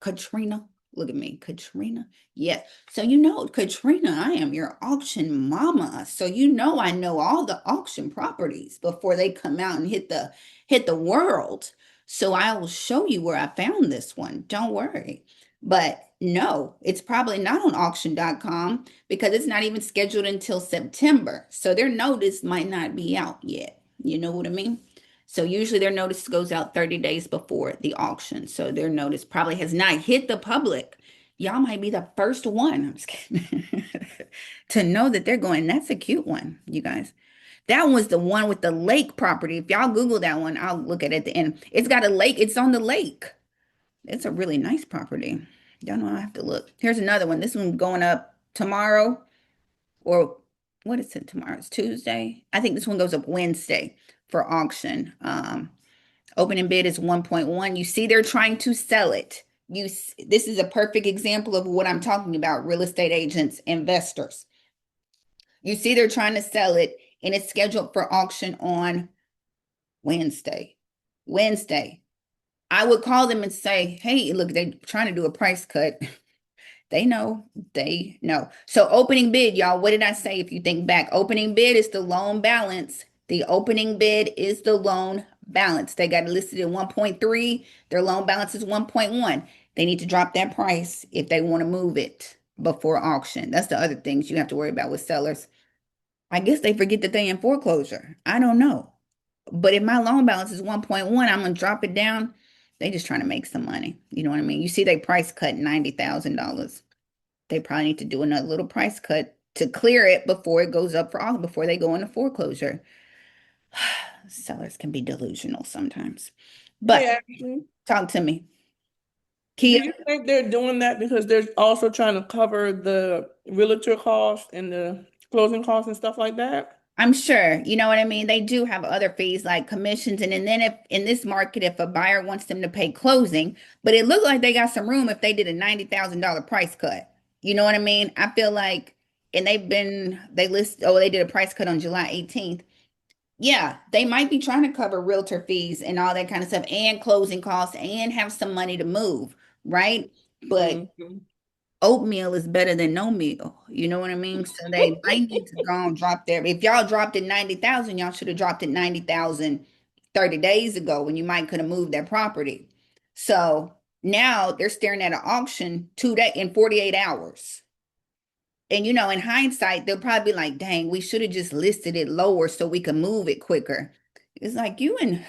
Katrina, look at me, Katrina. Yes. So Katrina, I am your auction mama. So I know all the auction properties before they come out and hit the world. So I will show you where I found this one. Don't worry. But no, it's probably not on auction.com because it's not even scheduled until September. So their notice might not be out yet. You know what I mean? So usually their notice goes out 30 days before the auction. So their notice probably has not hit the public Y'all might be the first one. I'm just kidding. To know that they're going. That's a cute one, you guys. That was the one with the lake property. If y'all Google that one, I'll look at it at the end. It's got a lake. It's on the lake. It's a really nice property. Y'all know I have to look. Here's another one. This one going up tomorrow, or what is it tomorrow? It's Tuesday. I think this one goes up Wednesday for auction. Opening bid is 1.1. You see, they're trying to sell it. This is a perfect example of what I'm talking about, real estate agents, investors. You see, they're trying to sell it, and it's scheduled for auction on Wednesday. Wednesday. I would call them and say, hey, look, they're trying to do a price cut. They know, they know. So opening bid, y'all, what did I say? If you think back, opening bid is the loan balance. The opening bid is the loan balance. They got it listed at 1.3. Their loan balance is 1.1. They need to drop that price if they want to move it before auction. That's the other things you have to worry about with sellers. I guess they forget that they in foreclosure. I don't know. But if my loan balance is 1.1, I'm gonna drop it down. They just trying to make some money. You know what I mean? You see they price cut $90,000. They probably need to do another little price cut to clear it before it goes up for all before they go into foreclosure. Sellers can be delusional sometimes. Hey, But Ashley, talk to me. do Kia, you think they're doing that because they're also trying to cover the realtor costs and the closing costs and stuff like that? I'm sure, you know what I mean? They do have other fees like commissions. And then if in this market, if a buyer wants them to pay closing, but it looked like they got some room if they did a $90,000 price cut. You know what I mean? I feel like, and they did a price cut on July 18th. Yeah, they might be trying to cover realtor fees and all that kind of stuff and closing costs and have some money to move, right? But Mhm. oatmeal is better than no meal. You know what I mean? So they might need to go and drop their, if y'all dropped it 90,000, y'all should have dropped it 90,000 30 days ago when you might could have moved that property. So now they're staring at an auction 2 day in 48 hours. And in hindsight, they'll probably be like, dang, we should have just listed it lower so we could move it quicker. It's like you in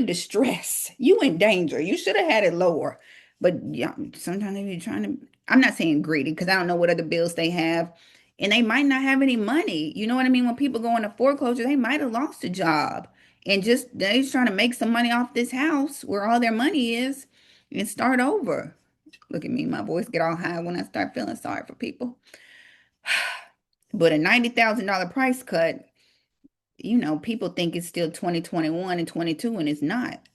distress. You in danger. You should have had it lower. But yeah, sometimes they be trying to, I'm not saying greedy because I don't know what other bills they have. And they might not have any money. You know what I mean? When people go into foreclosure, they might have lost a job. And just they're just trying to make some money off this house where all their money is and start over. Look at me, my voice get all high when I start feeling sorry for people. But a $90,000 price cut, people think it's still 2021 and 22, and it's not.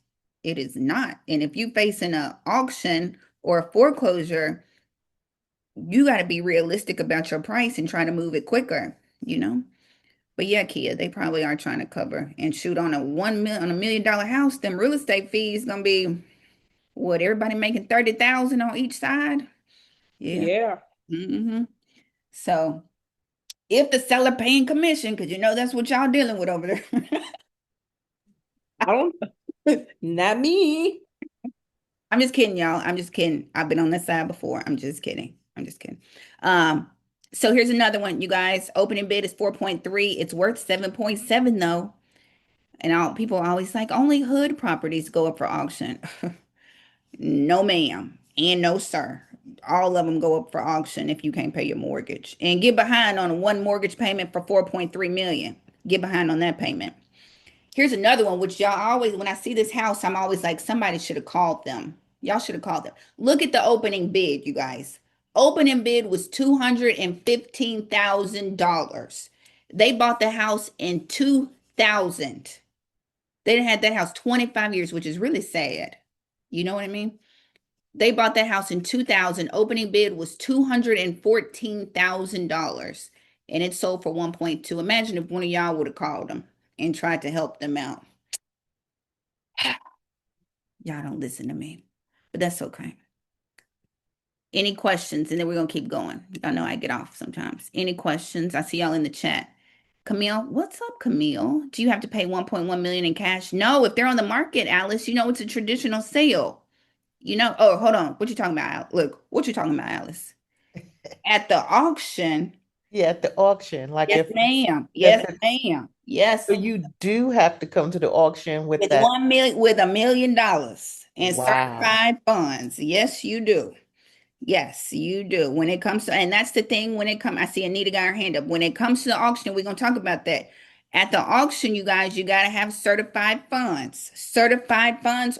It is not. And if you facing an auction or a foreclosure, you got to be realistic about your price and try to move it quicker, you know? But yeah, Kia, they probably are trying to cover and shoot on $1 million house. Them real estate fees gonna be what, everybody making 30,000 on each side? Yeah. Yeah, hmm So if the seller paying commission, because that's what y'all dealing with over there. I don't, not me. I'm just kidding, y'all. I'm just kidding. I've been on this side before. I'm just kidding. I'm just kidding. Um, so here's another one, you guys. Opening bid is 4.3. It's worth 7.7 though. And people are always like, only hood properties go up for auction. No, ma'am. And no, sir. All of them go up for auction if you can't pay your mortgage. And get behind on one mortgage payment for 4.3 million. Get behind on that payment. Here's another one, which y'all always, when I see this house, I'm always like, somebody should have called them. Y'all should have called them. Look at the opening bid, you guys. Opening bid was $215,000. They bought the house in 2000. They didn't have that house 25 years, which is really sad. You know what I mean? They bought that house in 2000. Opening bid was $214,000 and it sold for 1.2. Imagine if one of y'all would have called them and tried to help them out. Y'all don't listen to me, but that's okay. Any questions? And then we're gonna keep going. Y'all know I get off sometimes. Any questions? I see y'all in the chat. Camille, what's up, Camille? Do you have to pay 1.1 million in cash? No, if they're on the market, Alice, it's a traditional sale. Oh, hold on. What you talking about? Look, what you talking about, Alice? At the auction, Yeah, at the auction, like yes, if ma'am. if Yes, it's ma'am. so Yes, you do have to come to the auction with with that. 1 million, with $1 million in Wow. certified funds. Yes, you do. Yes, you do. When it comes to, and that's the thing when it comes, I see Anita got her hand up. When it comes to the auction, we're going to talk about that. At the auction, you guys, you got to have certified funds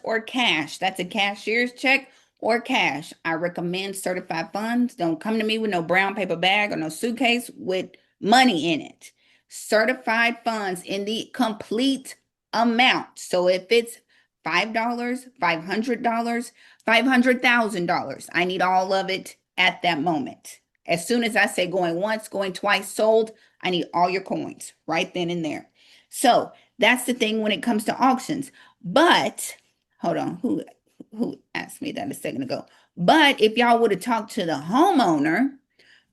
or cash. That's a cashier's check or cash. I recommend certified funds. Don't come to me with no brown paper bag or no suitcase with money in it. Certified funds in the complete amount. So if it's $5, $500, $500,000. I need all of it at that moment. As soon as I say going once, going twice, sold, I need all your coins right then and there. So that's the thing when it comes to auctions. But hold on, who asked me that a second ago? But if y'all would have talked to the homeowner,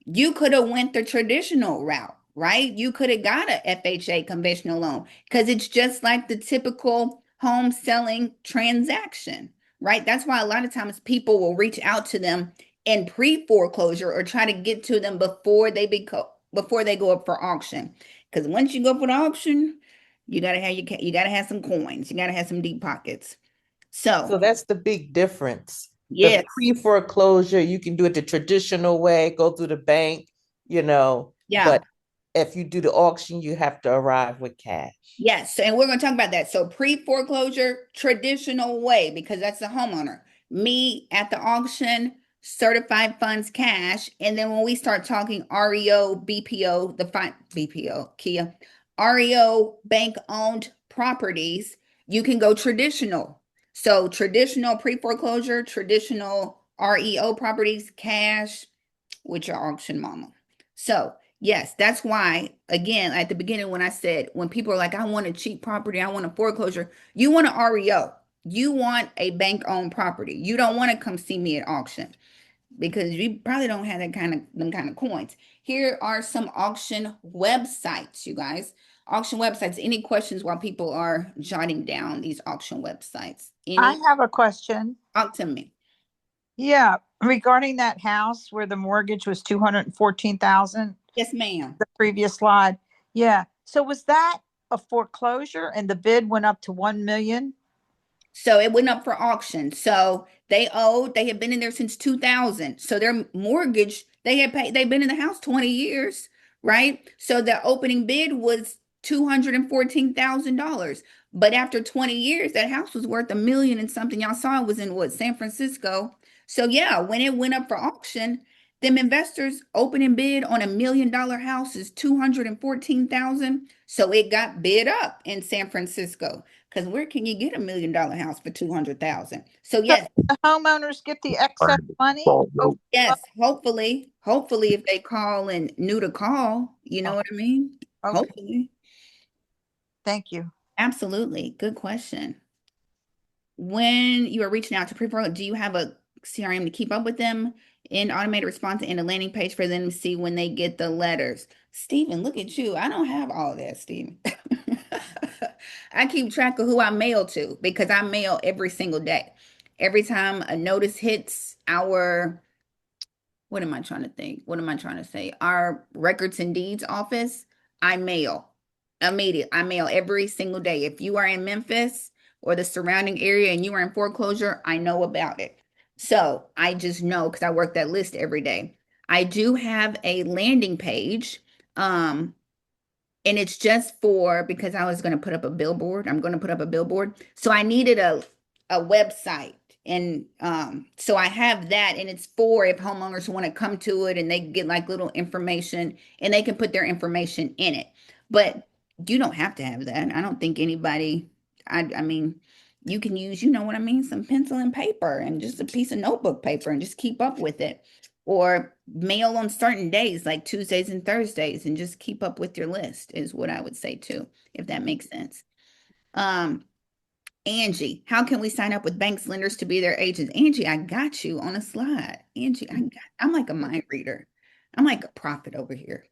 you could have went the traditional route, right? You could have got a FHA conventional loan because it's just like the typical home selling transaction, right? That's why a lot of times people will reach out to them in pre-foreclosure or try to get to them before they go up for auction. Because once you go for the auction, you gotta have you gotta have some coins, you gotta have some deep pockets. So So that's the big difference. The yes, pre-foreclosure, you can do it the traditional way, go through the bank, yeah. but if you do the auction, you have to arrive with cash. Yes, and we're going to talk about that. So pre-foreclosure, traditional way, because that's the homeowner. Me at the auction, certified funds cash, and then when we start talking REO, BPO, BPO, Kia, REO, bank-owned properties, you can go traditional. So traditional pre-foreclosure, traditional REO properties, cash, with your auction mama. So yes, that's why, again, at the beginning, when I said, when people are like, I want a cheap property, I want a foreclosure, you want an REO. You want a bank-owned property. You don't want to come see me at auction because you probably don't have them kind of coins. Here are some auction websites, you guys. Auction websites. Any questions while people are jotting down these auction websites? I Any? have a question. Talk to me. Yeah, regarding that house where the mortgage was 214,000, Yes, ma'am. the previous slide. Yeah. So was that a foreclosure and the bid went up to 1 million? So it went up for auction. So they had been in there since 2000. So their mortgage, they've been in the house 20 years, right? So the opening bid was $214,000. But after 20 years, that house was worth a million and something. Y'all saw it was in what, San Francisco. So yeah, when it went up for auction, them investors opening bid on $1 million house is 214,000. So it got bid up in San Francisco. Because where can you get $1 million house for 200,000? So So yes, the homeowners get the excess money? Oh, yes, hopefully if they call and knew to call, you know what I mean? okay. Hopefully. Thank you. Absolutely. Good question. When you are reaching out to pre-pro, do you have a CRM to keep up with them in automated response and a landing page for them to see when they get the letters? Stephen, look at you. I don't have all that, Stephen. I keep track of who I mail to because I mail every single day. Every time a notice hits our, what am I trying to think? What am I trying to say? Our records and deeds office, I mail immediate. I mail every single day. If you are in Memphis or the surrounding area and you are in foreclosure, I know about it. So I just know because I work that list every day. I do have a landing page. And it's just for because I was going to put up a billboard. I'm going to put up a billboard. So I needed a website. And so I have that, and it's for if homeowners want to come to it and they get like little information and they can put their information in it. But you don't have to have that. I don't think anybody, I mean, you can use, you know what I mean, some pencil and paper and just a piece of notebook paper and just keep up with it or mail on certain days like Tuesdays and Thursdays and just keep up with your list is what I would say too, if that makes sense. Um, Angie, how can we sign up with banks, lenders to be their agents? Angie, I got you on a slide. Angie, I'm like a mind reader. I'm like a prophet over here.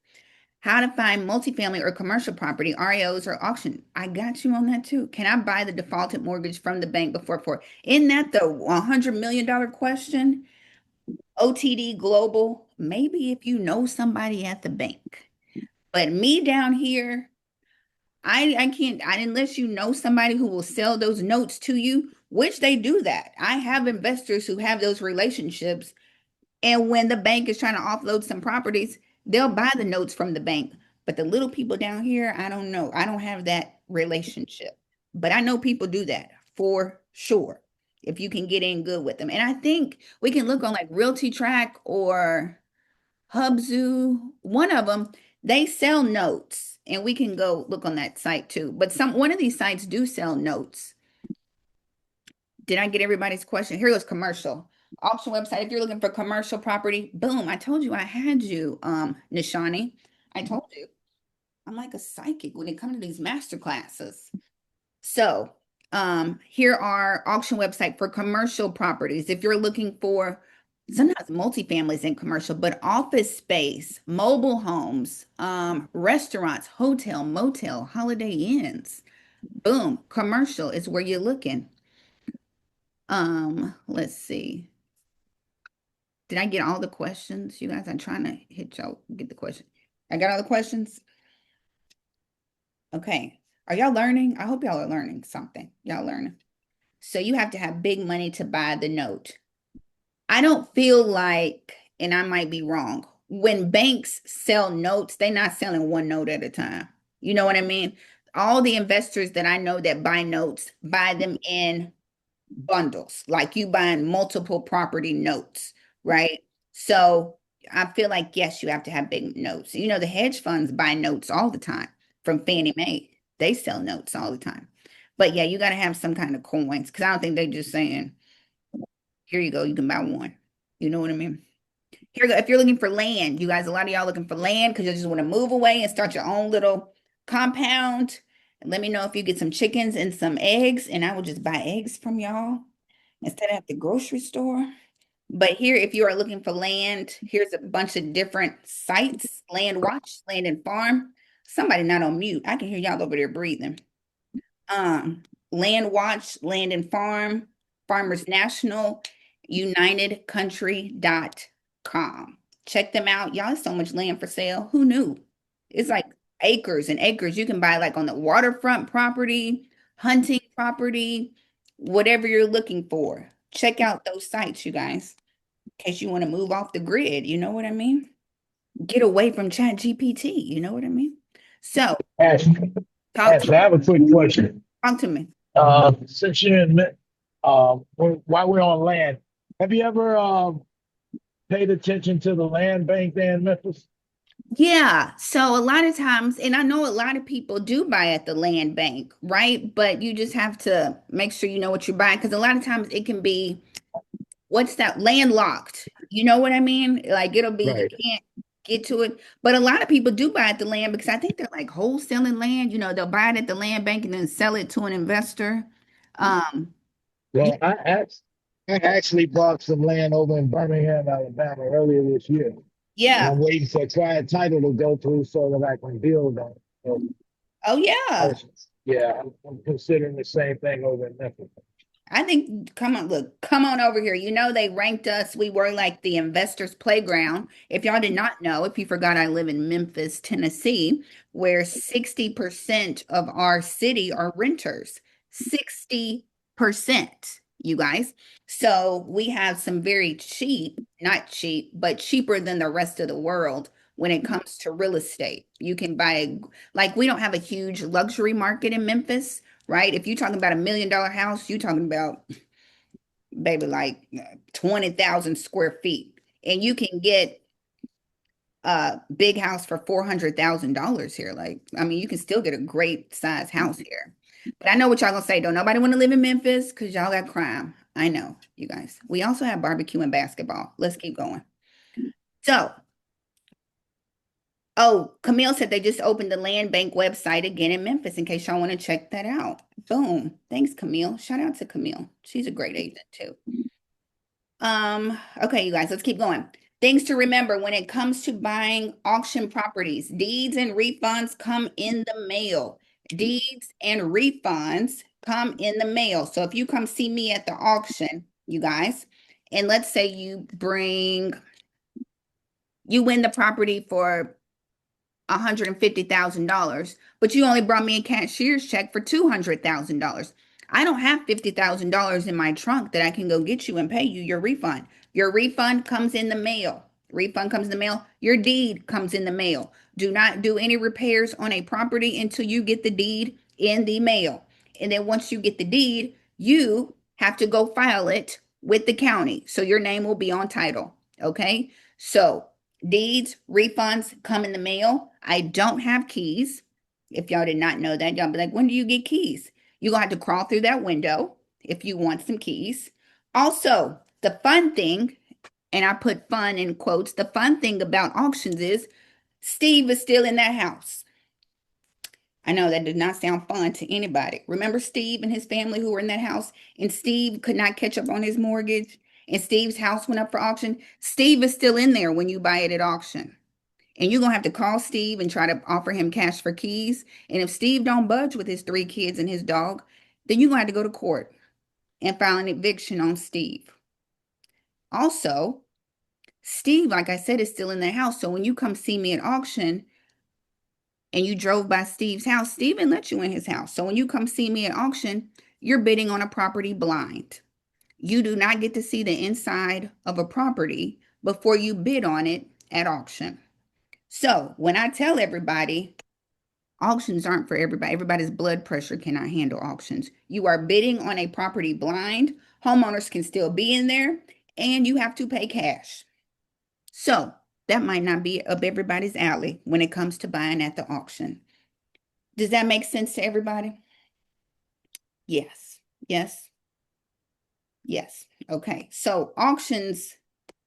How to find multifamily or commercial property, REOs or auction. I got you on that too. Can I buy the defaulted mortgage from the bank before for? Isn't that the $100 million question? OTD Global, maybe if you know somebody at the bank. But me down here, I can't, unless you know somebody who will sell those notes to you, which they do that. I have investors who have those relationships And when the bank is trying to offload some properties, they'll buy the notes from the bank. But the little people down here, I don't know. I don't have that relationship. But I know people do that for sure. If you can get in good with them. And I think we can look on like Realty Track or Hubzu, one of them, they sell notes. And we can go look on that site too. But one of these sites do sell notes. Did I get everybody's question? Here goes commercial. Auction website. If you're looking for commercial property, boom. I told you I had you, Nishani. I told you. I'm like a psychic when it comes to these master classes. So, here are auction website for commercial properties. If you're looking for sometimes multifamilies in commercial, but office space, mobile homes, restaurants, hotel, motel, holiday inns, boom, commercial is where you're looking. Let's see. Did I get all the questions? You guys, I'm trying to hit y'all, get the question. I got all the questions? Okay. Are y'all learning? I hope y'all are learning something. Y'all learning. So you have to have big money to buy the note. I don't feel like, and I might be wrong, when banks sell notes, they're not selling one note at a time. You know what I mean? All the investors that I know that buy notes buy them in bundles, like you buying multiple property notes, right? So I feel like, yes, you have to have big notes. You know, the hedge funds buy notes all the time from Fannie Mae. They sell notes all the time. But yeah, you got to have some kind of coins because I don't think they're just saying, here you go, you can buy one. You know what I mean? Here you go. If you're looking for land, you guys, a lot of y'all looking for land because you just want to move away and start your own little compound. And let me know if you get some chickens and some eggs, and I will just buy eggs from y'all instead of at the grocery store. But here, if you are looking for land, here's a bunch of different sites: Land Watch, Land and Farm. Somebody not on mute. I can hear y'all over there breathing. Land Watch, Land and Farm, Farmers National, UnitedCountry.com. Check them out. Y'all, there's so much land for sale. Who knew? It's like acres and acres. You can buy like on the waterfront property, hunting property, whatever you're looking for. Check out those sites, you guys, in case you want to move off the grid. You know what I mean? Get away from Chat GPT. You know what I mean? So Ashley, talk to I have a quick question. talk to me. Since you're in, while we're on land, have you ever paid attention to the land bank there in Memphis? Yeah, so a lot of times, and I know a lot of people do buy at the land bank, right? But you just have to make sure you know what you're buying because a lot of times it can be, what's that, landlocked. You know what I mean? Like it'll be, you Right. can't get to it. But a lot of people do buy at the land because I think they're like wholesaling land. You know, they'll buy it at the land bank and then sell it to an investor. Um, yeah, Well, I actually bought some land over in Birmingham, Alabama earlier this year. And yeah. I'm waiting for quiet title to go through so that I can build on it. So Oh, yeah. yeah, I'm considering the same thing over in Memphis. I think, come on, look, come on over here. You know, they ranked us, we were like the investors' playground. If y'all did not know, if you forgot, I live in Memphis, Tennessee, where 60% of our city are renters. 60%, you guys. So we have some very cheap, not cheap, but cheaper than the rest of the world when it comes to real estate. You can buy, like, we don't have a huge luxury market in Memphis, right? If you're talking about $1 million house, you're talking about, baby, like 20,000 square feet. And you can get a big house for $400,000 here. Like, I mean, you can still get a great size house here. But I know what y'all gonna say. Don't nobody want to live in Memphis because y'all got crime. I know, you guys. We also have barbecue and basketball. Let's keep going. So, oh, Camille said they just opened the land bank website again in Memphis in case y'all want to check that out. Boom. Thanks, Camille. Shout out to Camille. She's a great agent too. Okay, you guys, let's keep going. Things to remember when it comes to buying auction properties. Deeds and refunds come in the mail. Deeds and refunds come in the mail. So if you come see me at the auction, you guys, and let's say you win the property for $150,000, but you only brought me a cashier's check for $200,000. I don't have $50,000 in my trunk that I can go get you and pay you your refund. Your refund comes in the mail. Refund comes in the mail. Your deed comes in the mail. Do not do any repairs on a property until you get the deed in the mail. And then once you get the deed, you have to go file it with the county. So your name will be on title. Okay. So deeds, refunds come in the mail. I don't have keys. If y'all did not know that, y'all be like, when do you get keys? You're going to have to crawl through that window if you want some keys. Also, the fun thing, and I put fun in quotes, the fun thing about auctions is Steve is still in that house. I know that did not sound fun to anybody. Remember Steve and his family who were in that house, and Steve could not catch up on his mortgage, and Steve's house went up for auction? Steve is still in there when you buy it at auction. And you're going to have to call Steve and try to offer him cash for keys. And if Steve don't budge with his 3 kids and his dog, then you're going to have to go to court and file an eviction on Steve. Also, Steve, like I said, is still in the house. So when you come see me at auction and you drove by Steve's house, Steve didn't let you in his house. So when you come see me at auction, you're bidding on a property blind. You do not get to see the inside of a property before you bid on it at auction. So when I tell everybody, auctions aren't for everybody. Everybody's blood pressure cannot handle auctions. You are bidding on a property blind. Homeowners can still be in there, and you have to pay cash. So that might not be up everybody's alley when it comes to buying at the auction. Does that make sense to everybody? Yes. Yes. Yes. Okay. So auctions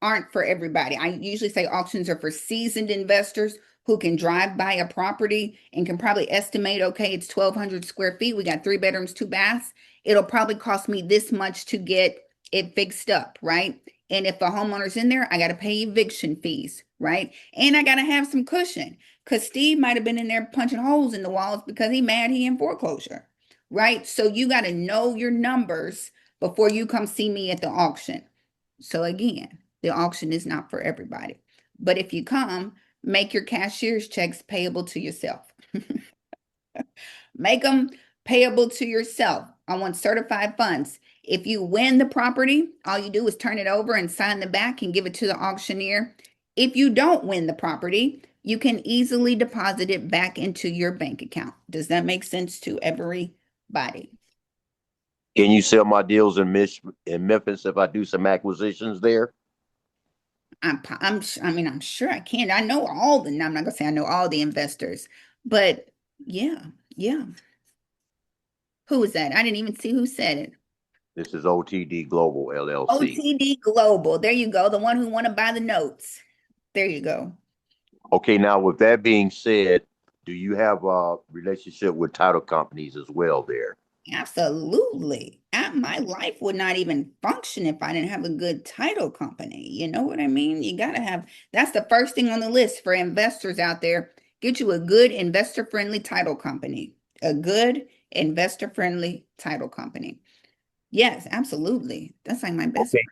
aren't for everybody. I usually say auctions are for seasoned investors who can drive by a property and can probably estimate, okay, it's 1,200 square feet. We got 3 bedrooms, 2 baths. It'll probably cost me this much to get it fixed up, right? And if a homeowner's in there, I got to pay eviction fees, right? And I got to have some cushion because Steve might have been in there punching holes in the walls because he mad he in foreclosure, right? So you got to know your numbers before you come see me at the auction. So again, the auction is not for everybody. But if you come, make your cashier's checks payable to yourself. Make them payable to yourself. I want certified funds. If you win the property, all you do is turn it over and sign the back and give it to the auctioneer. If you don't win the property, you can easily deposit it back into your bank account. Does that make sense to everybody? Can you sell my deals in Memphis if I do some acquisitions there? I'm sure I can. I know all the, I'm not gonna say I know all the investors, but yeah. Who was that? I didn't even see who said it. This is OTD Global LLC. OTD Global. There you go. The one who want to buy the notes. There you go. Okay, now with that being said, do you have a relationship with title companies as well there? Absolutely. My life would not even function if I didn't have a good title company. You know what I mean? You got to have, that's the first thing on the list for investors out there. Get you a good investor-friendly title company. A good investor-friendly title company. Yes, absolutely. That's like my best. Okay.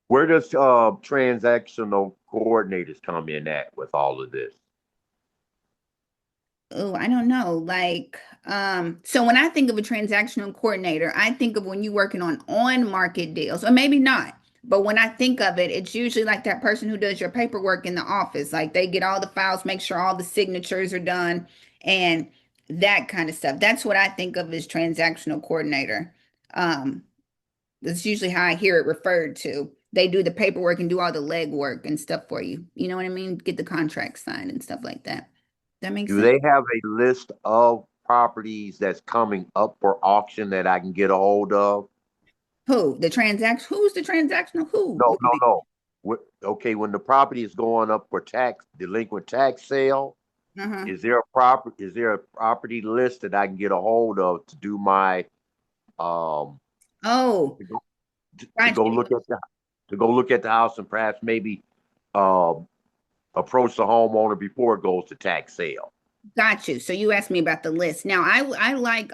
Where does transactional coordinators come in at with all of this? Oh, I don't know. Like, so when I think of a transactional coordinator, I think of when you're working on market deals, or maybe not. But when I think of it, it's usually like that person who does your paperwork in the office. Like they get all the files, make sure all the signatures are done, and that kind of stuff. That's what I think of as transactional coordinator. That's usually how I hear it referred to. They do the paperwork and do all the legwork and stuff for you. You know what I mean? Get the contract signed and stuff like that. That makes Do sense. they have a list of properties that's coming up for auction that I can get a hold of? Who? The transaction? Who's the transactional? Who? No. Okay, when the property is going up for delinquent tax sale, Uh-huh. is there a property list that I can get a hold of to do my Oh, to gotcha. go look at the house and perhaps maybe approach the homeowner before it goes to tax sale? Got you. So you asked me about the list. Now I like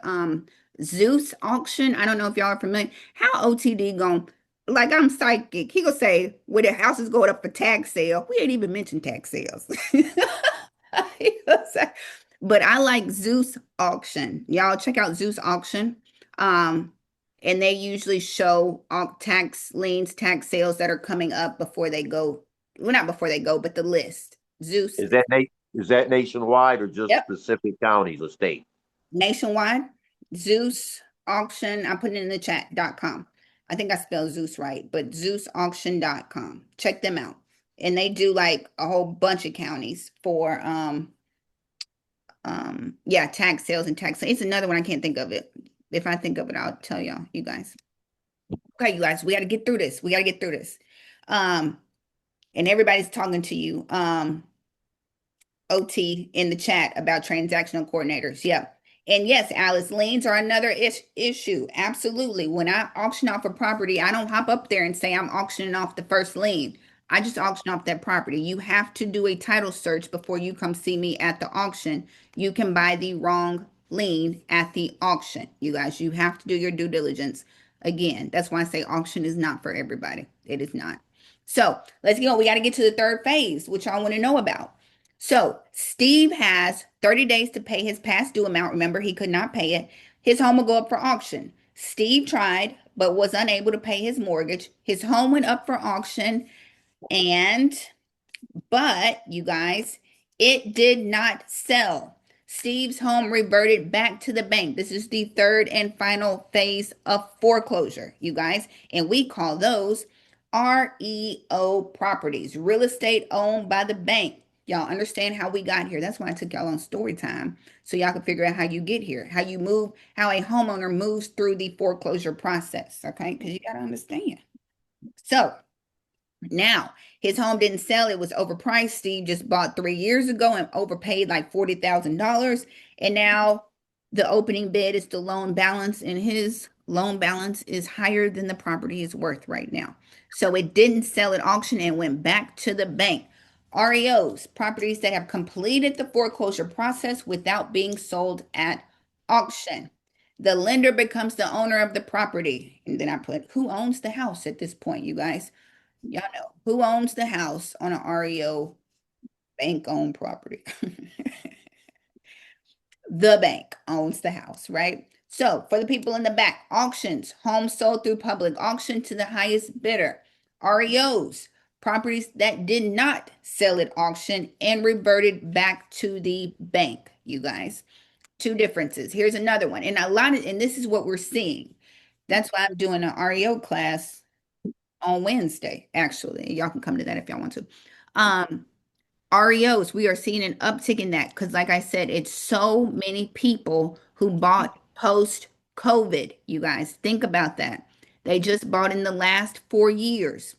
Zeus auction. I don't know if y'all are familiar. How OTD going, like I'm psychic. He gonna say when the house is going up for tax sale. We ain't even mentioned tax sales. He gonna say, but I like Zeus auction. Y'all check out Zeus auction. Um and they usually show all tax liens, tax sales that are coming up before they go. Well, not before they go, but the list. Zeus. Is that nationwide or just Yep. specific counties or state? Nationwide. Zeus auction. I put it in the chat.com. I think I spelled Zeus right, but zeusauction.com. Check them out. And they do like a whole bunch of counties for yeah, tax sales and tax. It's another one I can't think of it. If I think of it, I'll tell y'all, you guys. Okay, you guys, we got to get through this. We got to get through this. And everybody's talking to you, OT in the chat about transactional coordinators. Yep. And yes, Alice, liens are another issue. Absolutely. When I auction off a property, I don't hop up there and say I'm auctioning off the first lien. I just auction off that property. You have to do a title search before you come see me at the auction. You can buy the wrong lien at the auction. You guys, you have to do your due diligence. Again, that's why I say auction is not for everybody. It is not. So let's go. We got to get to the third phase, which I want to know about. So Steve has 30 days to pay his past due amount. Remember, he could not pay it. His home will go up for auction. Steve tried, but was unable to pay his mortgage. His home went up for auction, but you guys, it did not sell. Steve's home reverted back to the bank. This is the third and final phase of foreclosure, you guys, and we call those REO properties, real estate owned by the bank. Y'all understand how we got here. That's why I took y'all on story time, so y'all can figure out how you get here, how you move, how a homeowner moves through the foreclosure process, okay? Because you got to understand. So now his home didn't sell. It was overpriced. Steve just bought 3 years ago and overpaid like $40,000. And now the opening bid is the loan balance, and his loan balance is higher than the property is worth right now. So it didn't sell at auction and went back to the bank. REOs, properties that have completed the foreclosure process without being sold at auction. The lender becomes the owner of the property. And then I put, who owns the house at this point, you guys? Y'all know who owns the house on an REO bank-owned property. The bank owns the house, right? So for the people in the back, auctions, homes sold through public auction to the highest bidder. REOs, properties that did not sell at auction and reverted back to the bank, you guys. Two differences. Here's another one. And this is what we're seeing. That's why I'm doing an REO class on Wednesday, actually. Y'all can come to that if y'all want to. REOs, we are seeing an uptick in that because, like I said, it's so many people who bought post COVID. You guys, think about that. They just bought in the last 4 years.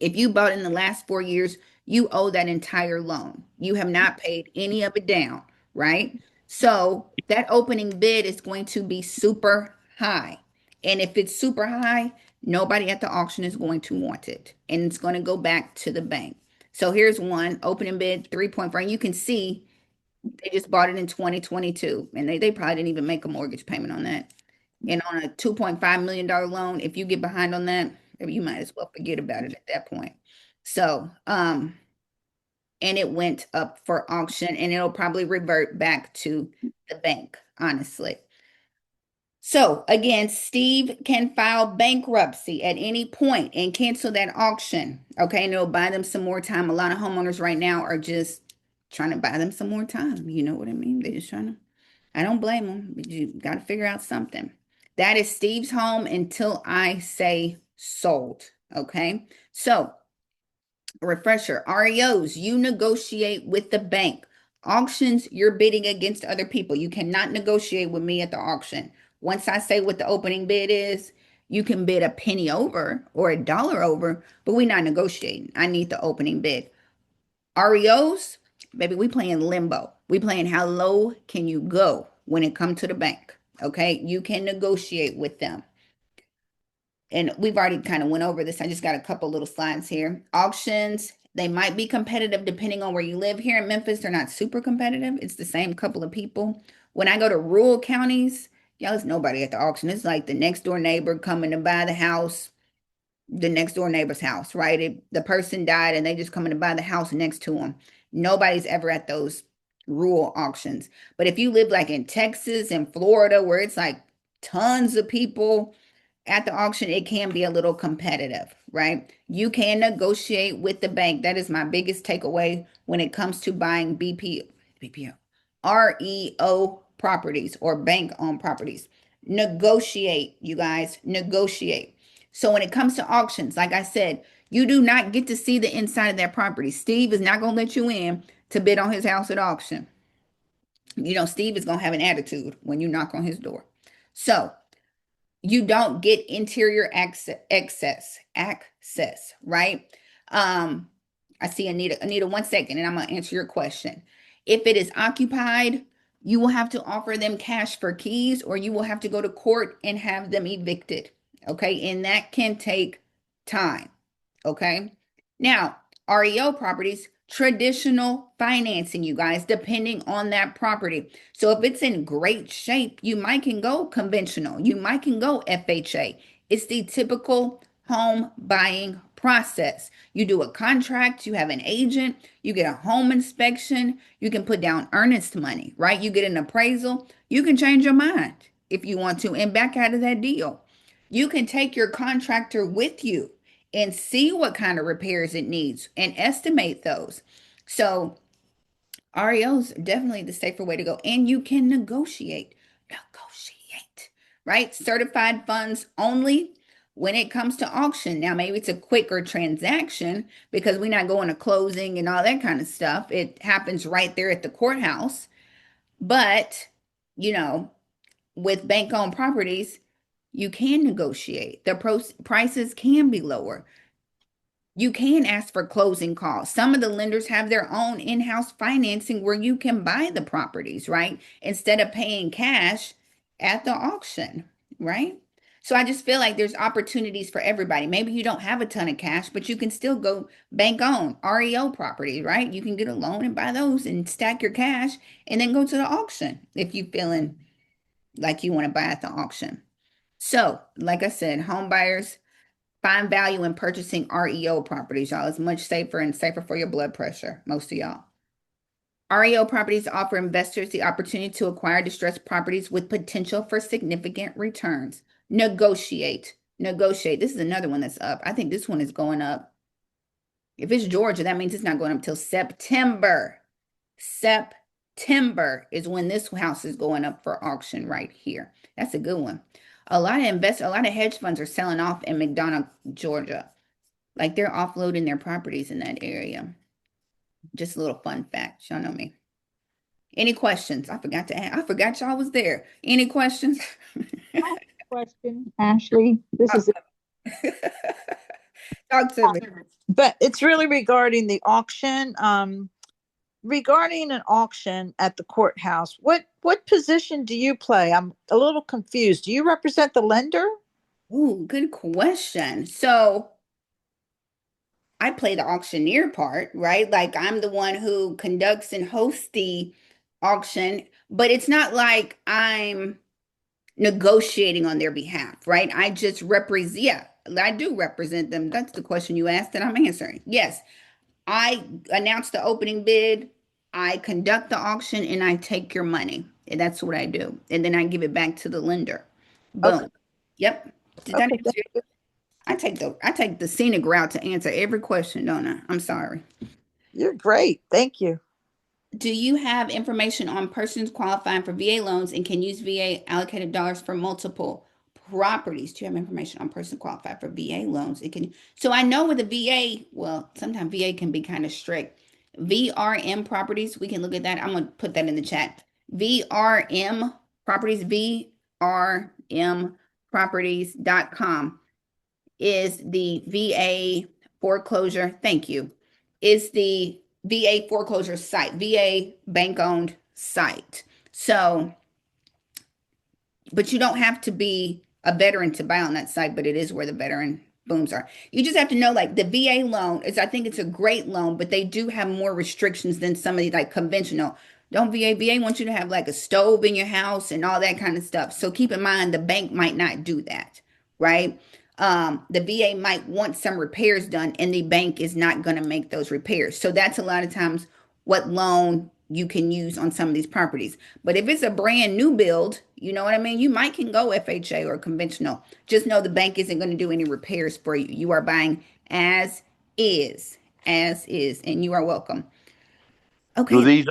If you bought in the last 4 years, you owe that entire loan. You have not paid any of it down, right? So that opening bid is going to be super high. And if it's super high, nobody at the auction is going to want it. And it's going to go back to the bank. So here's one opening bid 3.4. And you can see they just bought it in 2022. And they probably didn't even make a mortgage payment on that. And on a $2.5 million loan, if you get behind on that, you might as well forget about it at that point. So, and it went up for auction and it'll probably revert back to the bank, honestly. So again, Steve can file bankruptcy at any point and cancel that auction. Okay, and it'll buy them some more time. A lot of homeowners right now are just trying to buy them some more time. You know what I mean? They're just trying to, I don't blame them, but you got to figure out something. That is Steve's home until I say sold. Okay, so refresher, REOs, you negotiate with the bank. Auctions, you're bidding against other people. You cannot negotiate with me at the auction. Once I say what the opening bid is, you can bid a penny over or a dollar over, but we're not negotiating. I need the opening bid. REOs, baby, we playing limbo. We playing how low can you go when it comes to the bank. Okay, you can negotiate with them. And we've already kind of went over this. I just got a couple little slides here. Auctions, they might be competitive depending on where you live. Here in Memphis, they're not super competitive. It's the same couple of people. When I go to rural counties, y'all, there's nobody at the auction. It's like the next door neighbor coming to buy the house, the next door neighbor's house, right? The person died and they just coming to buy the house next to them. Nobody's ever at those rural auctions. But if you live like in Texas and Florida, where it's like tons of people at the auction, it can be a little competitive, right? You can negotiate with the bank. That is my biggest takeaway when it comes to buying BPO, REO properties or bank owned properties. Negotiate, you guys, negotiate. So when it comes to auctions, like I said, you do not get to see the inside of that property. Steve is not going to let you in to bid on his house at auction. You know, Steve is going to have an attitude when you knock on his door. So you don't get interior access, right? I see Anita, 1 second, and I'm gonna answer your question. If it is occupied, you will have to offer them cash for keys, or you will have to go to court and have them evicted. Okay, and that can take time. Okay, now REO properties, traditional financing, you guys, depending on that property. So if it's in great shape, you might can go conventional. You might can go FHA. It's the typical home buying process. You do a contract, you have an agent, you get a home inspection, you can put down earnest money, right? You get an appraisal, you can change your mind if you want to and back out of that deal. You can take your contractor with you and see what kind of repairs it needs and estimate those. So REOs are definitely the safer way to go. And you can negotiate, right? Certified funds only when it comes to auction. Now, maybe it's a quicker transaction because we're not going to closing and all that kind of stuff. It happens right there at the courthouse. But, you know, with bank-owned properties, you can negotiate. The prices can be lower. You can ask for closing costs. Some of the lenders have their own in-house financing where you can buy the properties, right? Instead of paying cash at the auction, right? So I just feel like there's opportunities for everybody. Maybe you don't have a ton of cash, but you can still go bank own REO property, right? You can get a loan and buy those and stack your cash and then go to the auction if you're feeling like you want to buy at the auction. So, like I said, home buyers, find value in purchasing REO properties, y'all. It's much safer and safer for your blood pressure, most of y'all. REO properties offer investors the opportunity to acquire distressed properties with potential for significant returns. Negotiate. This is another one that's up. I think this one is going up. If it's Georgia, that means it's not going up till September. September is when this house is going up for auction right here. That's a good one. A lot of hedge funds are selling off in McDonough, Georgia. Like they're offloading their properties in that area. Just a little fun fact. Y'all know me. Any questions? I forgot to ask. I forgot y'all was there. Any questions? Question, Ashley, this is, Talk to me. but it's really regarding the auction. Regarding an auction at the courthouse, what position do you play? I'm a little confused. Do you represent the lender? Ooh, good question. So I play the auctioneer part, right? Like I'm the one who conducts and hosts the auction, but it's not like I'm negotiating on their behalf, right? I just represent, yeah, I do represent them. That's the question you asked that I'm answering. Yes, I announce the opening bid, I conduct the auction, and I take your money. And that's what I do. And then I give it back to the lender. Boom. Okay. Yep. Did that Okay, answer your- I take the scenic route to answer every question, don't I? I'm sorry. you're great. Thank you. Do you have information on persons qualifying for VA loans and can use VA allocated dollars for multiple properties? Do you have information on persons qualified for VA loans? So I know with the VA, well, sometimes VA can be kind of strict. VRM properties, we can look at that. I'm gonna put that in the chat. VRM properties, VRMproperties.com is the VA foreclosure. Thank you. Is the VA foreclosure site, VA bank owned site. So, but you don't have to be a veteran to buy on that site, but it is where the veteran booms are. You just have to know like the VA loan is, I think it's a great loan, but they do have more restrictions than some of these like conventional. Don't VA wants you to have like a stove in your house and all that kind of stuff. So keep in mind the bank might not do that, right? The VA might want some repairs done and the bank is not going to make those repairs. So that's a lot of times what loan you can use on some of these properties. But if it's a brand new build, you know what I mean? You might can go FHA or conventional. Just know the bank isn't going to do any repairs for you. You are buying as is, and you are welcome. Do Okay, these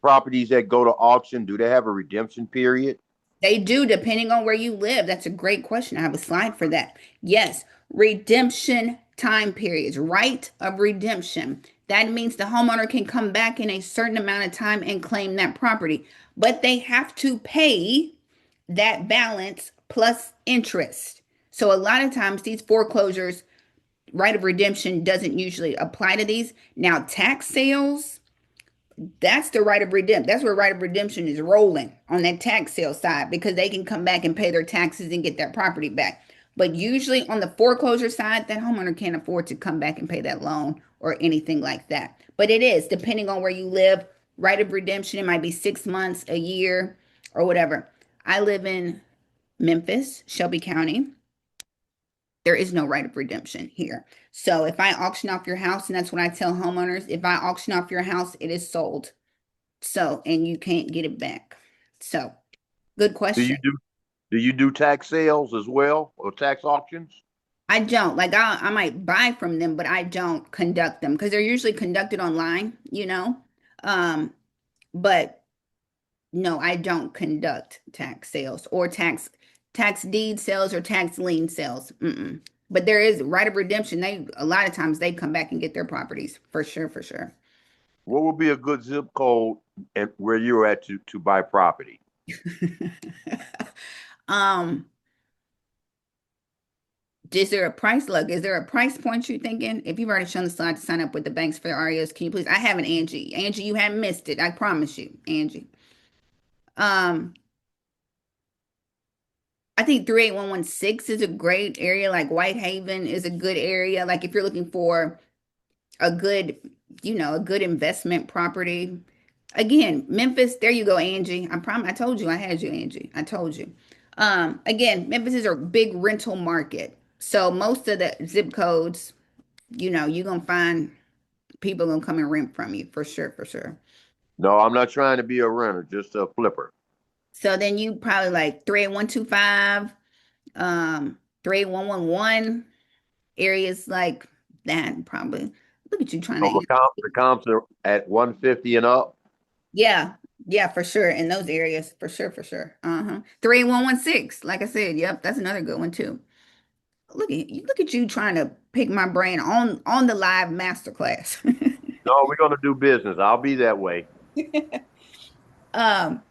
properties that go to auction, do they have a redemption period? they do, depending on where you live. That's a great question. I have a slide for that. Yes, redemption time periods, right of redemption. That means the homeowner can come back in a certain amount of time and claim that property, but they have to pay that balance plus interest. So a lot of times these foreclosures, right of redemption doesn't usually apply to these. Now, tax sales, that's the right of redemption. That's where right of redemption is rolling on that tax sale side because they can come back and pay their taxes and get that property back. But usually on the foreclosure side, that homeowner can't afford to come back and pay that loan or anything like that. But it is depending on where you live. Right of redemption, it might be 6 months, a year, or whatever. I live in Memphis, Shelby County. There is no right of redemption here. So if I auction off your house, and that's what I tell homeowners, if I auction off your house, it is sold. So, and you can't get it back. So, good Do question. you do tax sales as well or tax auctions? I don't like I might buy from them, but I don't conduct them because they're usually conducted online, you know. Um, but no, I don't conduct tax sales or tax deed sales or tax lien sales. Mm-mm. But there is right of redemption. They a lot of times they come back and get their properties for sure, for sure. What would be a good zip code and where you're at to buy property? um, is there a price? Look, is there a price point you're thinking? If you've already shown the slide to sign up with the banks for the REOs, can you please? I haven't, Angie. Angie, you haven't missed it. I promise you, Angie. Um, I think 38116 is a great area. Like Whitehaven is a good area. Like if you're looking for a good, a good investment property. Again, Memphis, there you go, Angie. I told you I had you, Angie. I told you. Again, Memphis is a big rental market. So most of the zip codes, you're gonna find people gonna come and rent from you for sure, for sure. No, I'm not trying to be a renter, just a flipper. So then you probably like 38125, 38111 areas like that, probably. Look at you trying So to. the comps are at 150 and up. Yeah, yeah, for sure. In those areas, for sure, for sure. Uh-huh. 38116, like I said, yep, that's another good one too. Look at you trying to pick my brain on the live masterclass. No, we're gonna do business. I'll be that way. Um,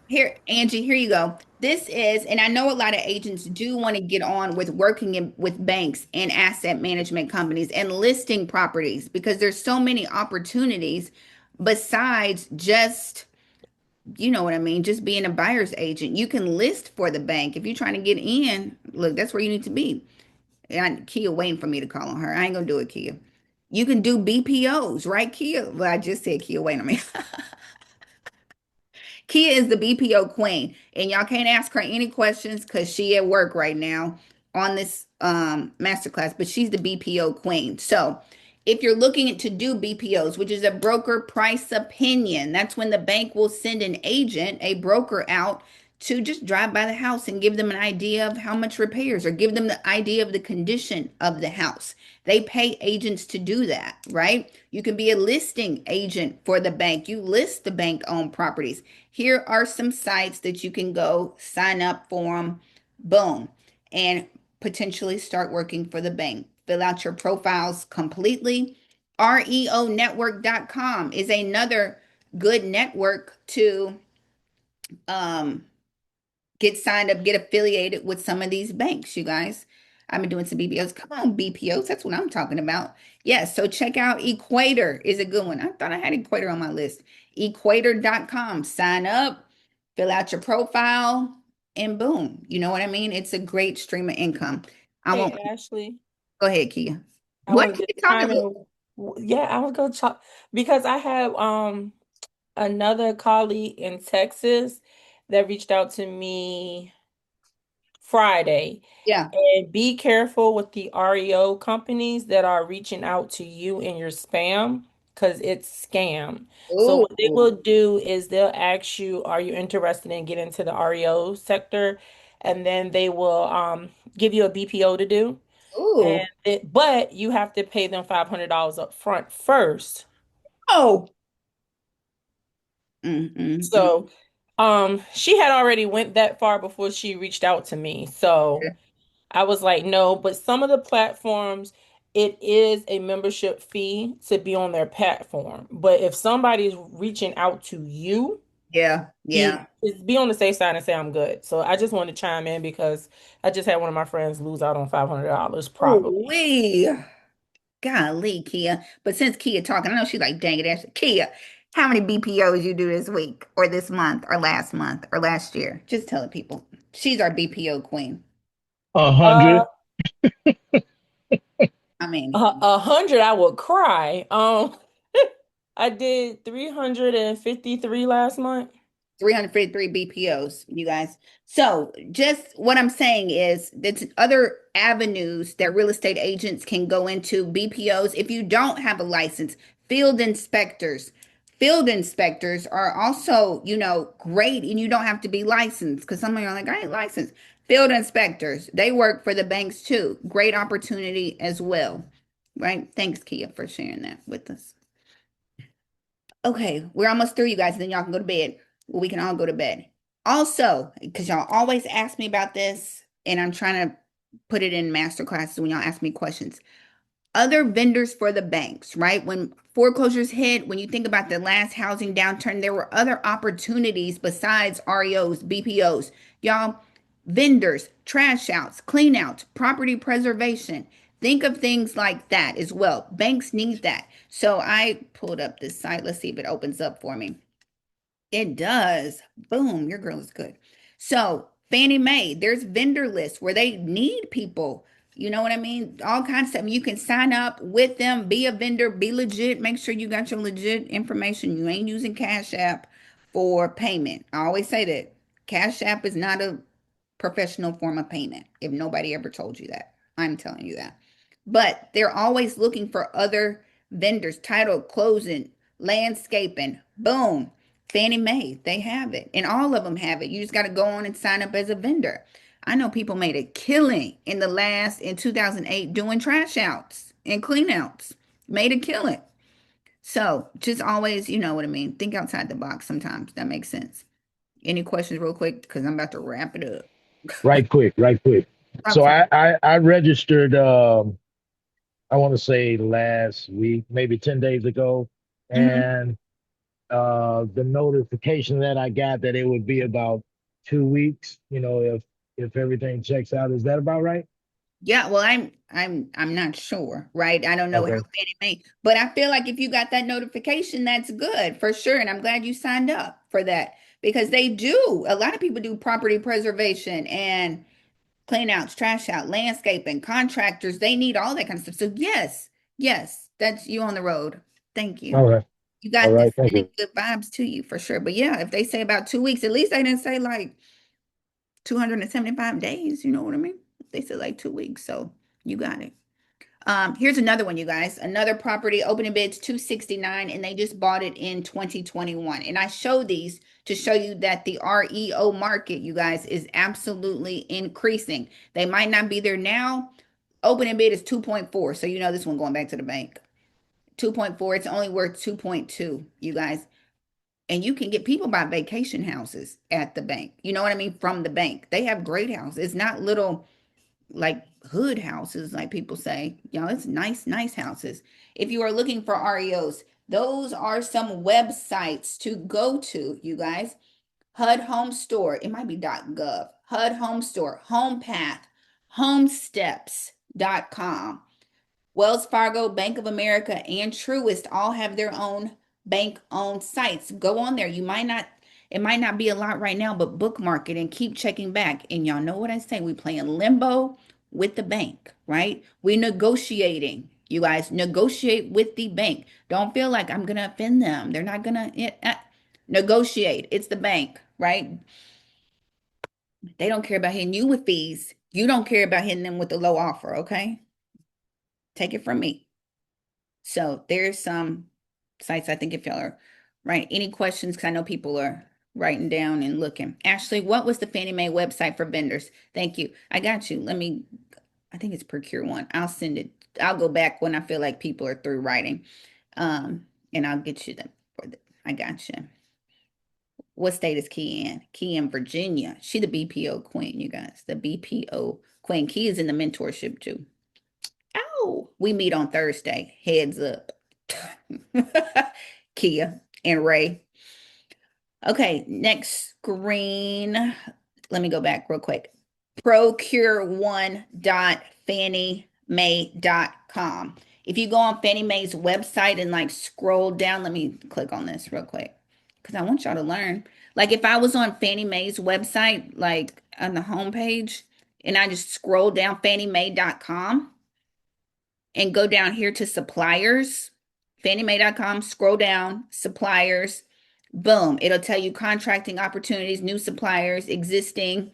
Here, Angie, here you go. This is, and I know a lot of agents do want to get on with working with banks and asset management companies and listing properties because there's so many opportunities besides just, you know what I mean, just being a buyer's agent. You can list for the bank. If you're trying to get in, look, that's where you need to be. And Kia waiting for me to call on her. I ain't gonna do it, Kia. You can do BPOs, right, Kia? Well, I just said Kia waiting on me. Kia is the BPO queen, and y'all can't ask her any questions because she at work right now on this masterclass. But she's the BPO queen. So if you're looking to do BPOs, which is a broker price opinion, that's when the bank will send an agent, a broker out to just drive by the house and give them an idea of how much repairs or give them the idea of the condition of the house. They pay agents to do that, right? You can be a listing agent for the bank. You list the bank owned properties. Here are some sites that you can go sign up for them. Boom. And potentially start working for the bank. Fill out your profiles completely. REOnetwork.com is another good network to um, get signed up, get affiliated with some of these banks, you guys. I've been doing some BPOs. Come on, BPOs. That's what I'm talking about. Yes. So check out Equator is a good one. I thought I had Equator on my list. Equator.com. Sign up, fill out your profile, and boom. You know what I mean? It's a great stream of income. I Hey, won't Ashley, go ahead, Kia. I What wanted can to you talk chime about? in. Yeah, I was gonna talk because I have another colleague in Texas that reached out to me Friday. Yeah. And be careful with the REO companies that are reaching out to you in your spam. because it's scam. So Ooh. what they will do is they'll ask you, are you interested in getting into the REO sector? And then they will give you a BPO to do. Ooh. But you have to pay them $500 up front first. Oh. Mm. So she had already went that far before she reached out to me. So I was like, no, but some of the platforms, it is a membership fee to be on their platform. But if somebody's reaching out to you, Yeah. Yeah. be on the safe side and say I'm good. So I just wanted to chime in because I just had one of my friends lose out on $500 Ooh, probably. wee. Golly, Kia. But since Kia talking, I know she's like, dang it, Ashley. Kia, how many BPOs you do this week or this month or last year? Just tell the people. She's our BPO queen. 100. Uh, I mean, 100, I would cry. I did 353 last month. 353 BPOs, you guys. So, just what I'm saying is that's other avenues that real estate agents can go into BPOs. If you don't have a license, field inspectors. Field inspectors are also, great, and you don't have to be licensed because some of you are like, I ain't licensed. Field inspectors, they work for the banks too. Great opportunity as well, right? Thanks, Kia, for sharing that with us. Okay, we're almost through, you guys. Then y'all can go to bed. Well, we can all go to bed. Also, because y'all always ask me about this, and I'm trying to put it in master classes when y'all ask me questions. Other vendors for the banks, right? When foreclosures hit, when you think about the last housing downturn, there were other opportunities besides REOs, BPOs. Y'all, vendors, trash outs, clean outs, property preservation. Think of things like that as well. Banks need that. So I pulled up this site. Let's see if it opens up for me. It does. Boom, your girl is good. So Fannie Mae, there's vendor lists where they need people. You know what I mean? All kinds of stuff. You can sign up with them, be a vendor, be legit. Make sure you got your legit information. You ain't using Cash App for payment. I always say that Cash App is not a professional form of payment. If nobody ever told you that, I'm telling you that. But they're always looking for other vendors, title, closing, landscaping. Boom. Fannie Mae, they have it. And all of them have it. You just got to go on and sign up as a vendor. I know people made a killing in 2008 doing trash outs and clean outs. Made a killing. So just always, you know what I mean? Think outside the box sometimes. That makes sense. Any questions real quick? Because I'm about to wrap it up. Right quick, right quick. Talk So to me. I registered I want to say last week, maybe 10 days ago, Mhm. and the notification that I got that it would be about 2 weeks, if everything checks out. Is that about right? Yeah, well, I'm not sure, right? I don't know how Okay. Fannie Mae, but I feel like if you got that notification, that's good for sure. And I'm glad you signed up for that because they do. A lot of people do property preservation and clean outs, trash out, landscaping, contractors. They need all that kind of stuff. So yes, that's you on the road. Thank you. All right. You All got this. right. Thank Sending you. good vibes to you for sure. But yeah, if they say about 2 weeks, at least they didn't say like 275 days. You know what I mean? They said like 2 weeks. So you got it. Here's another one, you guys. Another property opening bids 269, and they just bought it in 2021. And I show these to show you that the REO market, you guys, is absolutely increasing. They might not be there now. Opening bid is 2.4. So you know this one going back to the bank. 2.4. It's only worth 2.2, you guys. And you can get people buy vacation houses at the bank. You know what I mean? From the bank. They have great houses. It's not little like hood houses, like people say. It's nice houses. If you are looking for REOs, those are some websites to go to, you guys. HUD Home Store, it might be .gov. HUD Home Store, HomePath, HomeSteps.com. Wells Fargo, Bank of America, and Truist all have their own bank-owned sites. Go on there. It might not be a lot right now, but bookmark it and keep checking back. And y'all know what I say. We play in limbo with the bank, right? We negotiating. You guys negotiate with the bank. Don't feel like I'm gonna offend them. They're not gonna negotiate. It's the bank, right? They don't care about hitting you with fees. You don't care about hitting them with the low offer, okay? Take it from me. So there's some sites. I think if y'all are right, any questions, because I know people are writing down and looking. Ashley, what was the Fannie Mae website for vendors? Thank you. I got you. I think it's Procure One. I'll send it. I'll go back when I feel like people are through writing. And I'll get you them for the, I got you. What state is Key in? Key in Virginia. She the BPO queen, you guys. The BPO queen. Key is in the mentorship too. Oh, we meet on Thursday. Heads up. Kia and Ray. Okay, next screen. Let me go back real quick. Procure1.fanniemay.com. If you go on Fannie Mae's website and like scroll down, let me click on this real quick because I want y'all to learn. Like if I was on Fannie Mae's website, like on the homepage, and I just scroll down fanniemay.com and go down here to suppliers, fanniemay.com, scroll down, suppliers, boom, it'll tell you contracting opportunities, new suppliers, existing.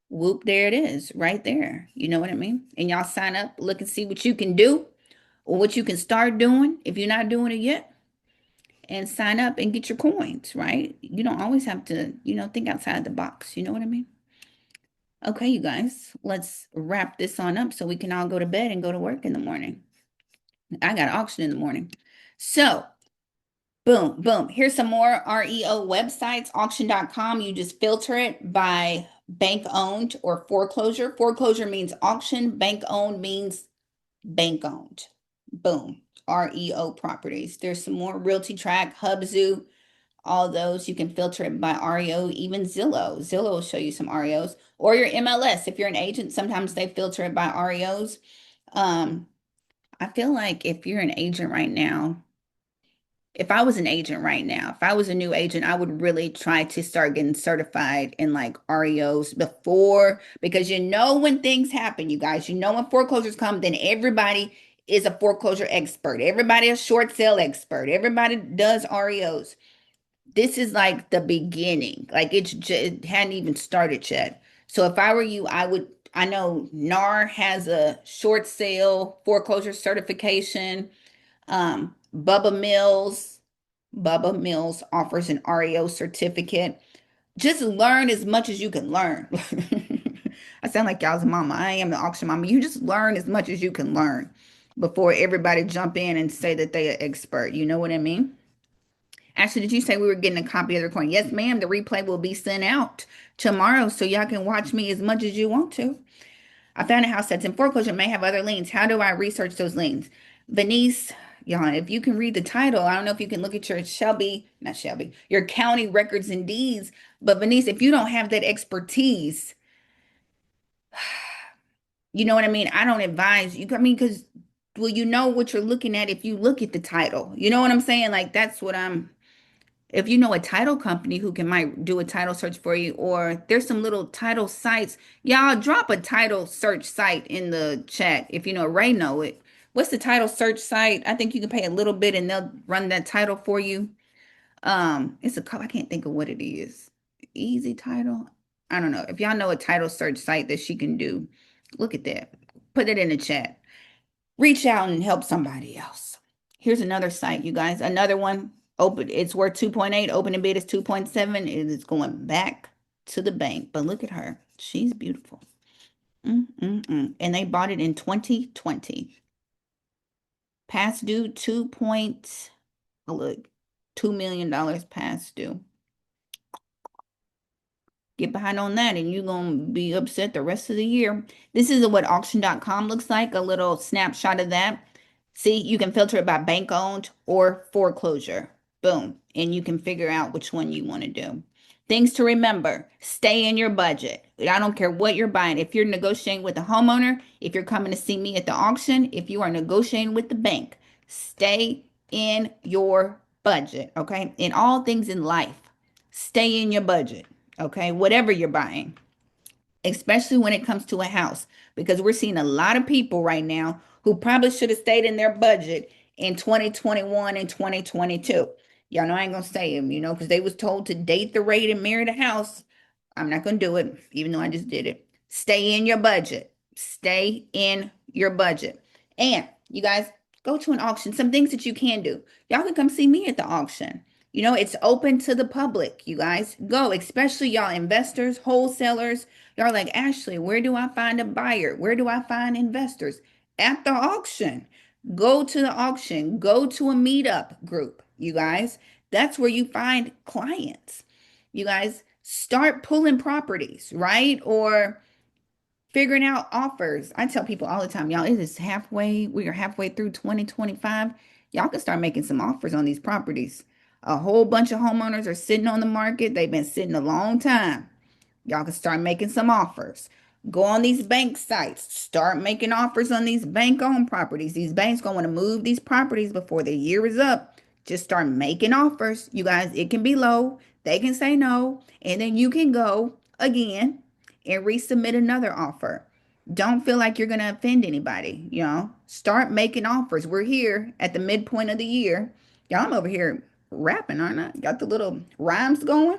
Whoop, there it is, right there. You know what I mean? And y'all sign up, look and see what you can do or what you can start doing if you're not doing it yet. And sign up and get your coins, right? You don't always have to, think outside the box. You know what I mean? Okay, you guys, let's wrap this on up so we can all go to bed and go to work in the morning. I got an auction in the morning. So, boom, boom. Here's some more REO websites, auction.com. You just filter it by bank owned or foreclosure. Foreclosure means auction, bank owned means bank owned. Boom. REO properties. There's some more Realty Track, Hubzoo, all those. You can filter it by REO, even Zillow. Zillow will show you some REOs or your MLS. If you're an agent, sometimes they filter it by REOs. I feel like if you're an agent right now, if I was an agent right now, if I was a new agent, I would really try to start getting certified in like REOs before, because when things happen, you guys, when foreclosures come, then everybody is a foreclosure expert. Everybody a short sale expert. Everybody does REOs. This is like the beginning. Like it hadn't even started yet. So if I were you, I know NAR has a short sale foreclosure certification. Bubba Mills offers an REO certificate. Just learn as much as you can learn. I sound like y'all's mama. I am the auction mama. You just learn as much as you can learn before everybody jump in and say that they're an expert. You know what I mean? Actually, did you say we were getting a copy of the recording? Yes, ma'am. The replay will be sent out tomorrow so y'all can watch me as much as you want to. I found a house that's in foreclosure, may have other liens. How do I research those liens? Venice, y'all, if you can read the title, I don't know if you can look at your your county records and deeds, but Venice, if you don't have that expertise, you know what I mean? I don't advise you. I mean, because, well, you know what you're looking at if you look at the title. You know what I'm saying? Like, that's what if you know a title company who might do a title search for you, or there's some little title sites, y'all drop a title search site in the chat. If you know, Ray know it. What's the title search site? I think you can pay a little bit and they'll run that title for you. I can't think of what it is. Easy Title. I don't know. If y'all know a title search site that she can do, look at that. Put it in the chat. Reach out and help somebody else. Here's another site, you guys. Another one. Open. It's worth 2.8. Open and bid is 2.7. It is going back to the bank. But look at her. She's beautiful. And they bought it in 2020. Past due $2 million past due. Get behind on that and you're going to be upset the rest of the year. This is what auction.com looks like, a little snapshot of that. See, you can filter it by bank owned or foreclosure. Boom. And you can figure out which one you want to do. Things to remember: stay in your budget. I don't care what you're buying. If you're negotiating with a homeowner, if you're coming to see me at the auction, if you are negotiating with the bank, stay in your budget. Okay. In all things in life, stay in your budget. Okay, whatever you're buying, especially when it comes to a house, because we're seeing a lot of people right now who probably should have stayed in their budget in 2021 and 2022. Y'all know I ain't gonna say them, because they was told to date the rate and marry the house. I'm not gonna do it, even though I just did it. Stay in your budget. Stay in your budget. And you guys, Go to an auction. Some things that you can do. Y'all can come see me at the auction. You know, it's open to the public, you guys. Go, especially y'all investors, wholesalers. Y'all like, Ashley, where do I find a buyer? Where do I find investors? At the auction. Go to the auction. Go to a meetup group, you guys. That's where you find clients. You guys start pulling properties, right? Or figuring out offers. I tell people all the time, y'all, it is halfway, we are halfway through 2025. Y'all can start making some offers on these properties. A whole bunch of homeowners are sitting on the market. They've been sitting a long time. Y'all can start making some offers. Go on these bank sites. Start making offers on these bank-owned properties. These banks gonna want to move these properties before the year is up. Just start making offers. You guys, it can be low. They can say no, and then you can go again and resubmit another offer. Don't feel like you're gonna offend anybody, you know. Start making offers. We're here at the midpoint of the year. Y'all, I'm over here rapping, aren't I? Got the little rhymes going.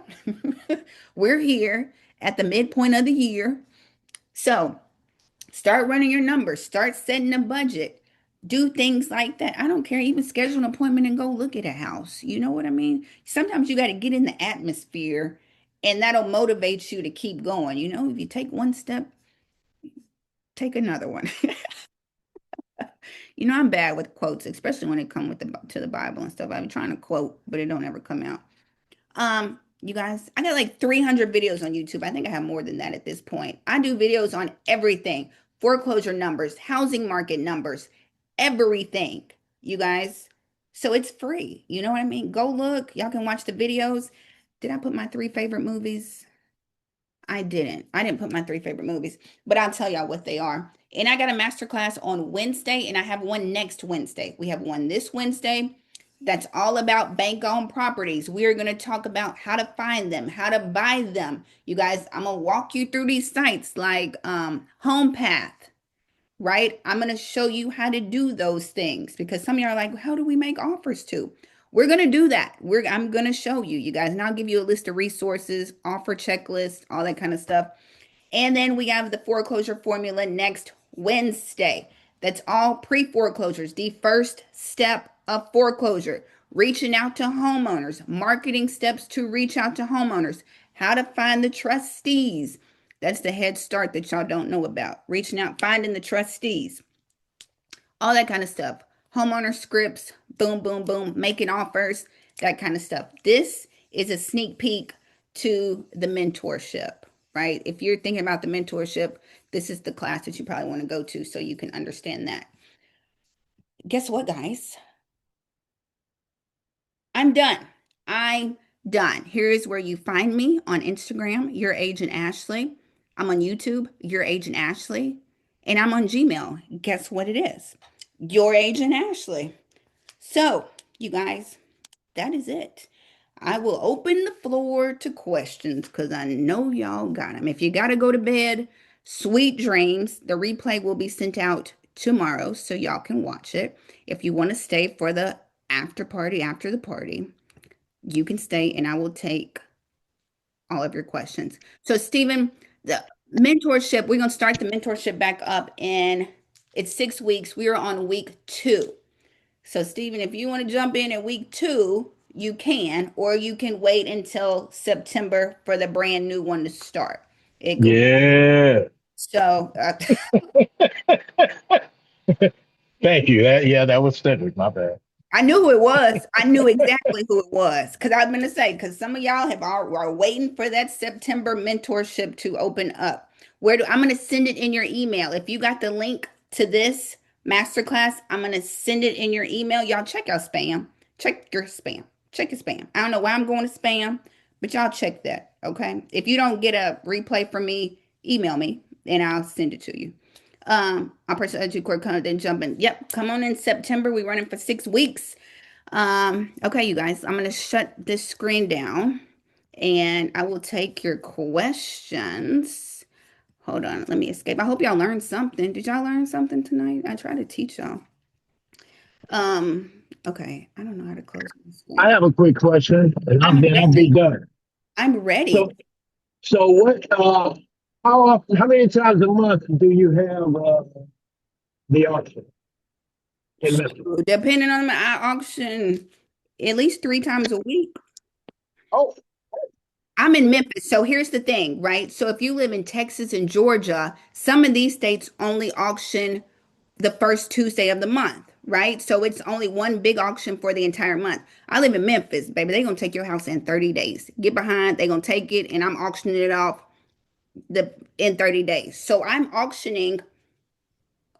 We're here at the midpoint of the year. So start running your numbers, start setting a budget, do things like that. I don't care, even schedule an appointment and go look at a house. You know what I mean? Sometimes you got to get in the atmosphere and that'll motivate you to keep going. You know, if you take one step, take another one. You know, I'm bad with quotes, especially when it comes with the Bible and stuff. I'm trying to quote, but it don't ever come out. You guys, I got like 300 videos on YouTube. I think I have more than that at this point. I do videos on everything, foreclosure numbers, housing market numbers, everything, you guys. So it's free. You know what I mean? Go look. Y'all can watch the videos. Did I put my 3 favorite movies? I didn't. I didn't put my 3 favorite movies, but I'll tell y'all what they are. And I got a masterclass on Wednesday, and I have one next Wednesday. We have one this Wednesday that's all about bank-owned properties. We're going to talk about how to find them, how to buy them. You guys, I'm going to walk you through these sites like HomePath, right? I'm going to show you how to do those things because some of you are like, how do we make offers to? We're going to do that. I'm going to show you, you guys, and I'll give you a list of resources, offer checklist, all that kind of stuff. And then we have the foreclosure formula next Wednesday. That's all pre-foreclosures, the first step of foreclosure, reaching out to homeowners, marketing steps to reach out to homeowners, how to find the trustees. That's the head start that y'all don't know about. Reaching out, finding the trustees, all that kind of stuff. Homeowner scripts, boom, boom, boom, making offers, that kind of stuff. This is a sneak peek to the mentorship, right? If you're thinking about the mentorship, this is the class that you probably want to go to so you can understand that. Guess what, guys? I'm done. I'm done. Here's where you find me on Instagram, Your Agent Ashley. I'm on YouTube, Your Agent Ashley. And I'm on Gmail. Guess what it is? Your Agent Ashley. So, you guys, that is it. I will open the floor to questions because I know y'all got them. If you got to go to bed, sweet dreams. The replay will be sent out tomorrow so y'all can watch it. If you want to stay for the after party, after the party, you can stay and I will take all of your questions. So, Stephen, the mentorship, we're going to start the mentorship back up in it's 6 weeks. We are on week 2. So, Stephen, if you want to jump in at week 2, you can, or you can wait until September for the brand new one to start. It could, Yeah. so, Thank you. That was Cedric. My bad. I knew who it was. I knew exactly who it was because I'm going to say, because some of y'all are waiting for that September mentorship to open up. I'm going to send it in your email. If you got the link to this masterclass, I'm going to send it in your email. Y'all check your spam. Check your spam. Check your spam. I don't know why I'm going to spam, but y'all check that. Okay. If you don't get a replay from me, email me and I'll send it to you. I'll personally do quick then jump in. Yep, come on in September. We're running for 6 weeks. Okay, you guys, I'm gonna shut this screen down and I will take your questions. Hold on, let me escape. I hope y'all learned something. Did y'all learn something tonight? I try to teach y'all. Okay, I don't know how to close this screen. I have a quick question, and I'm then I'll be ready. done. I'm ready. So what? How often? How many times a month do you have the auction? Hey, listen. Depending on my auction, at least 3 times a week. Oh, I'm in Memphis, so here's the thing, right? So if you live in Texas and Georgia, some of these states only auction the first Tuesday of the month, right? So it's only one big auction for the entire month. I live in Memphis, baby. They're gonna take your house in 30 days. Get behind, they're gonna take it, and I'm auctioning it off in 30 days. So I'm auctioning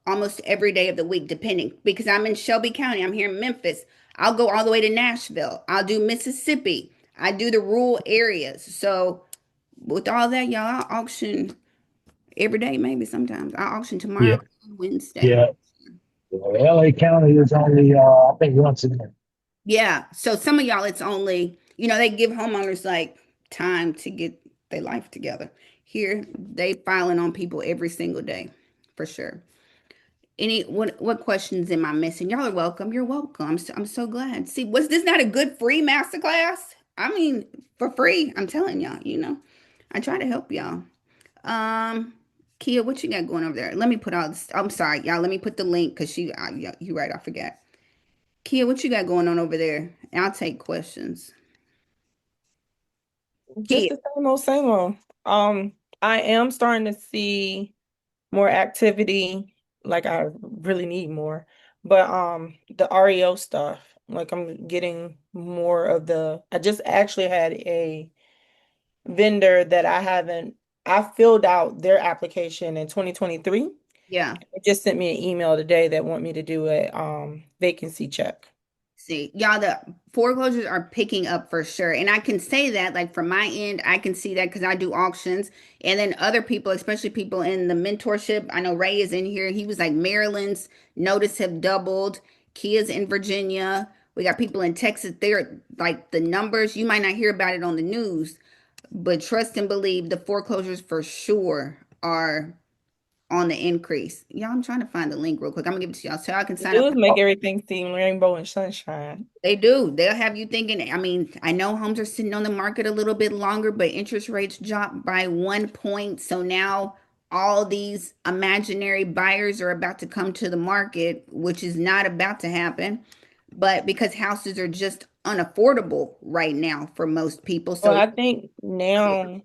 almost every day of the week, depending, because I'm in Shelby County. I'm here in Memphis. I'll go all the way to Nashville. I'll do Mississippi. I do the rural areas. So with all that, y'all, I auction every day, maybe sometimes. I auction yeah, tomorrow and Wednesday. yeah. LA County is only, I think once a month. Yeah. So some of y'all, it's only, they give homeowners like time to get their life together. Here, they filing on people every single day, for sure. What questions am I missing? Y'all are welcome. You're welcome. I'm so glad. See, was this not a good free masterclass? I mean, for free. I'm telling y'all. I try to help y'all. Um, Kia, what you got going over there? Let me put all this. I'm sorry, y'all. Let me put the link because yeah, you right. I forgot. Kia, what you got going on over there? And I'll take questions. Just Kia, the same old, same old. I am starting to see more activity, like I really need more. But the REO stuff, like I'm getting more of I just actually had a vendor that I filled out their application in 2023. yeah. It just sent me an email today that want me to do a vacancy check. See, y'all, the foreclosures are picking up for sure. And I can say that, like, from my end, I can see that because I do auctions. And then other people, especially people in the mentorship, I know Ray is in here. He was like, Maryland's notice have doubled. Kia's in Virginia. We got people in Texas. They're like the numbers, you might not hear about it on the news, but trust and believe the foreclosures for sure are on the increase. Y'all, I'm trying to find the link real quick. I'm gonna give it to y'all so y'all can sign up. News make everything seem rainbow and sunshine. They do. They'll have you thinking. I mean, I know homes are sitting on the market a little bit longer, but interest rates dropped by 1 point. So now all these imaginary buyers are about to come to the market, which is not about to happen. But because houses are just unaffordable right now for most people. Well, So I think now,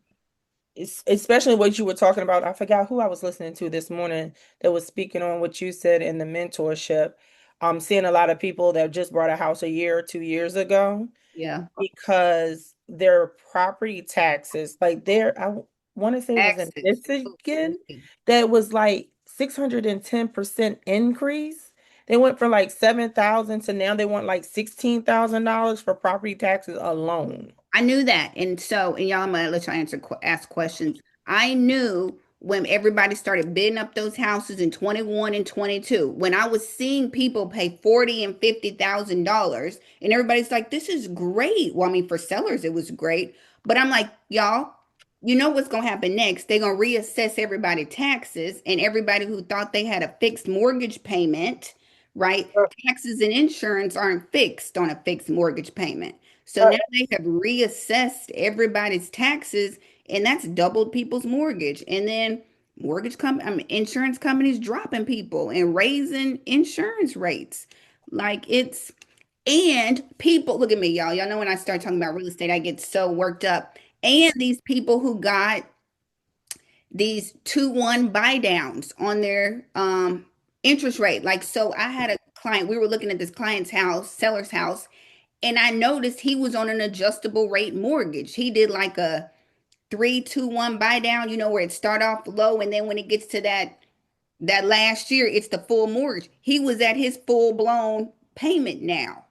especially what you were talking about, I forgot who I was listening to this morning that was speaking on what you said in the mentorship. I'm seeing a lot of people that just bought a house a year or 2 years ago yeah, because their property taxes, like I want to say it was in taxes. Michigan, that was like 610% increase. They went from like 7,000 to now they want like $16,000 for property taxes alone. I knew that. And y'all, I'm gonna let y'all ask questions. I knew when everybody started bidding up those houses in 21 and 22, when I was seeing people pay 40 and $50,000, and everybody's like, this is great. Well, I mean, for sellers, it was great. But I'm like, y'all, you know what's gonna happen next? They're gonna reassess everybody taxes, and everybody who thought they had a fixed mortgage payment, right? Taxes and insurance aren't fixed on a fixed mortgage payment. So now they have reassessed everybody's taxes, and that's doubled people's mortgage. And then insurance companies dropping people and raising insurance rates. Like and people, look at me, y'all. Y'all know when I start talking about real estate, I get so worked up. And these people who got these 2-1 buy downs on their interest rate. Like, so I had a client, we were looking at this client's house, seller's house, and I noticed he was on an adjustable rate mortgage. He did like a 3-2-1 buy down, where it start off low, and then when it gets to that last year, it's the full mortgage. He was at his full blown payment now.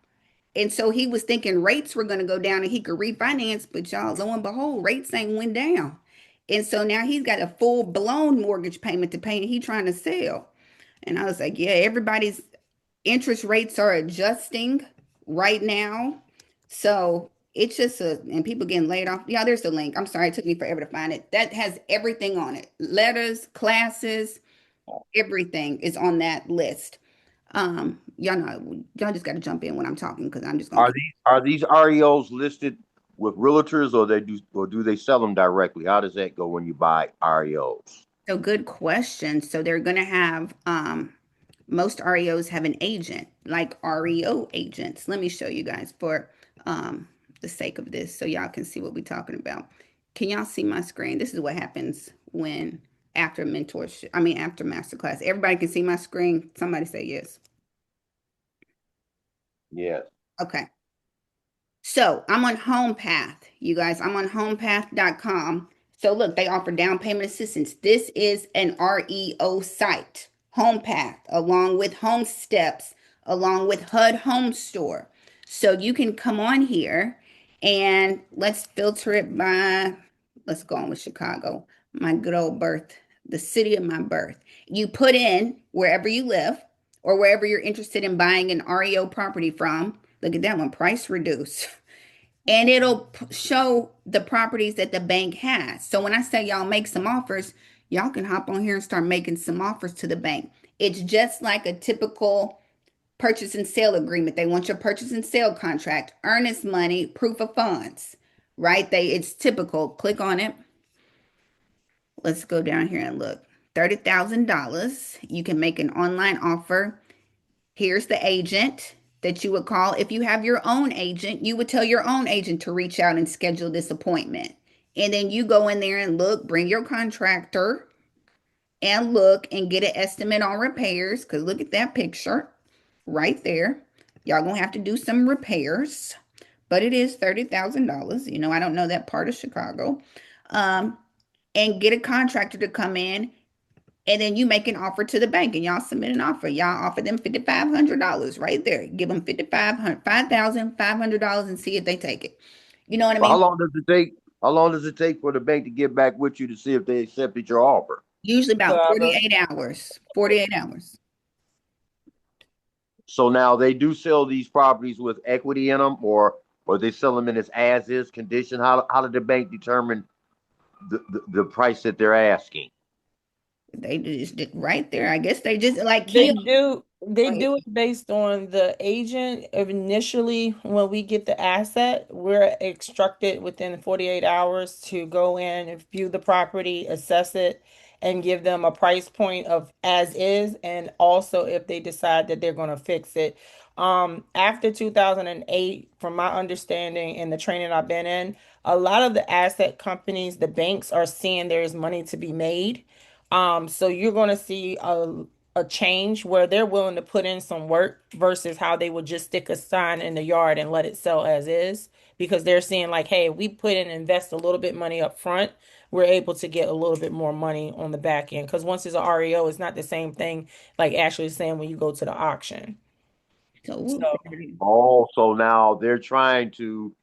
And so he was thinking rates were going to go down and he could refinance, but y'all, lo and behold, rates ain't went down. And so now he's got a full blown mortgage payment to pay and he trying to sell. And I was like, yeah, everybody's interest rates are adjusting right now. So it's just and people getting laid off. Yeah, there's the link. I'm sorry, it took me forever to find it. That has everything on it. Letters, classes, everything is on that list. Y'all know, y'all just got to jump in when I'm talking because I'm just gonna. Are these REOs listed with realtors, or do they sell them directly? How does that go when you buy REOs? So good question. So they're gonna have Most REOs have an agent, like REO agents. Let me show you guys for um, the sake of this so y'all can see what we're talking about. Can y'all see my screen? This is what happens when after mentorship, after masterclass. Everybody can see my screen. Somebody say yes. Yes. Okay. So I'm on HomePath, you guys. I'm on homepath.com. So look, they offer down payment assistance. This is an REO site, HomePath, along with Home Steps, along with HUD Home Store. So you can come on here and let's filter it by, let's go on with Chicago, my good old birth, the city of my birth. You put in wherever you live or wherever you're interested in buying an REO property from. Look at that one, price reduced. And it'll show the properties that the bank has. So when I say y'all make some offers, y'all can hop on here and start making some offers to the bank. It's just like a typical purchase and sale agreement. They want your purchase and sale contract, earnest money, proof of funds, right? It's typical. Click on it. Let's go down here and look. $30,000. You can make an online offer. Here's the agent that you would call. If you have your own agent, you would tell your own agent to reach out and schedule this appointment. And then you go in there and look, bring your contractor and look and get an estimate on repairs. Because look at that picture right there. Y'all gonna have to do some repairs, but it is $30,000. I don't know that part of Chicago. Um, and get a contractor to come in, and then you make an offer to the bank and y'all submit an offer. Y'all offer them $5,500 right there. Give them $5,500 and see if they take it. You know what I Well, how mean? long does it take? How long does it take for the bank to get back with you to see if they accepted your offer? Usually about Forever. 48 hours. 48 hours. So now they do sell these properties with equity in them, or they sell them in as is condition. How did the bank determine the price that they're asking? They just did right there. I guess they just like They Kim. they do it based on the agent. Initially, when we get the asset, we're instructed within 48 hours to go in and view the property, assess it, and give them a price point of as is, and also if they decide that they're going to fix it. After 2008, from my understanding and the training I've been in, a lot of the asset companies, the banks are seeing there is money to be made. So you're going to see a change where they're willing to put in some work versus how they would just stick a sign in the yard and let it sell as is, because they're seeing like, hey, if we put in invest a little bit money up front, we're able to get a little bit more money on the back end. Because once it's a REO, it's not the same thing like actually saying when you go to the auction. So whoop, So Oh, so now they're trying to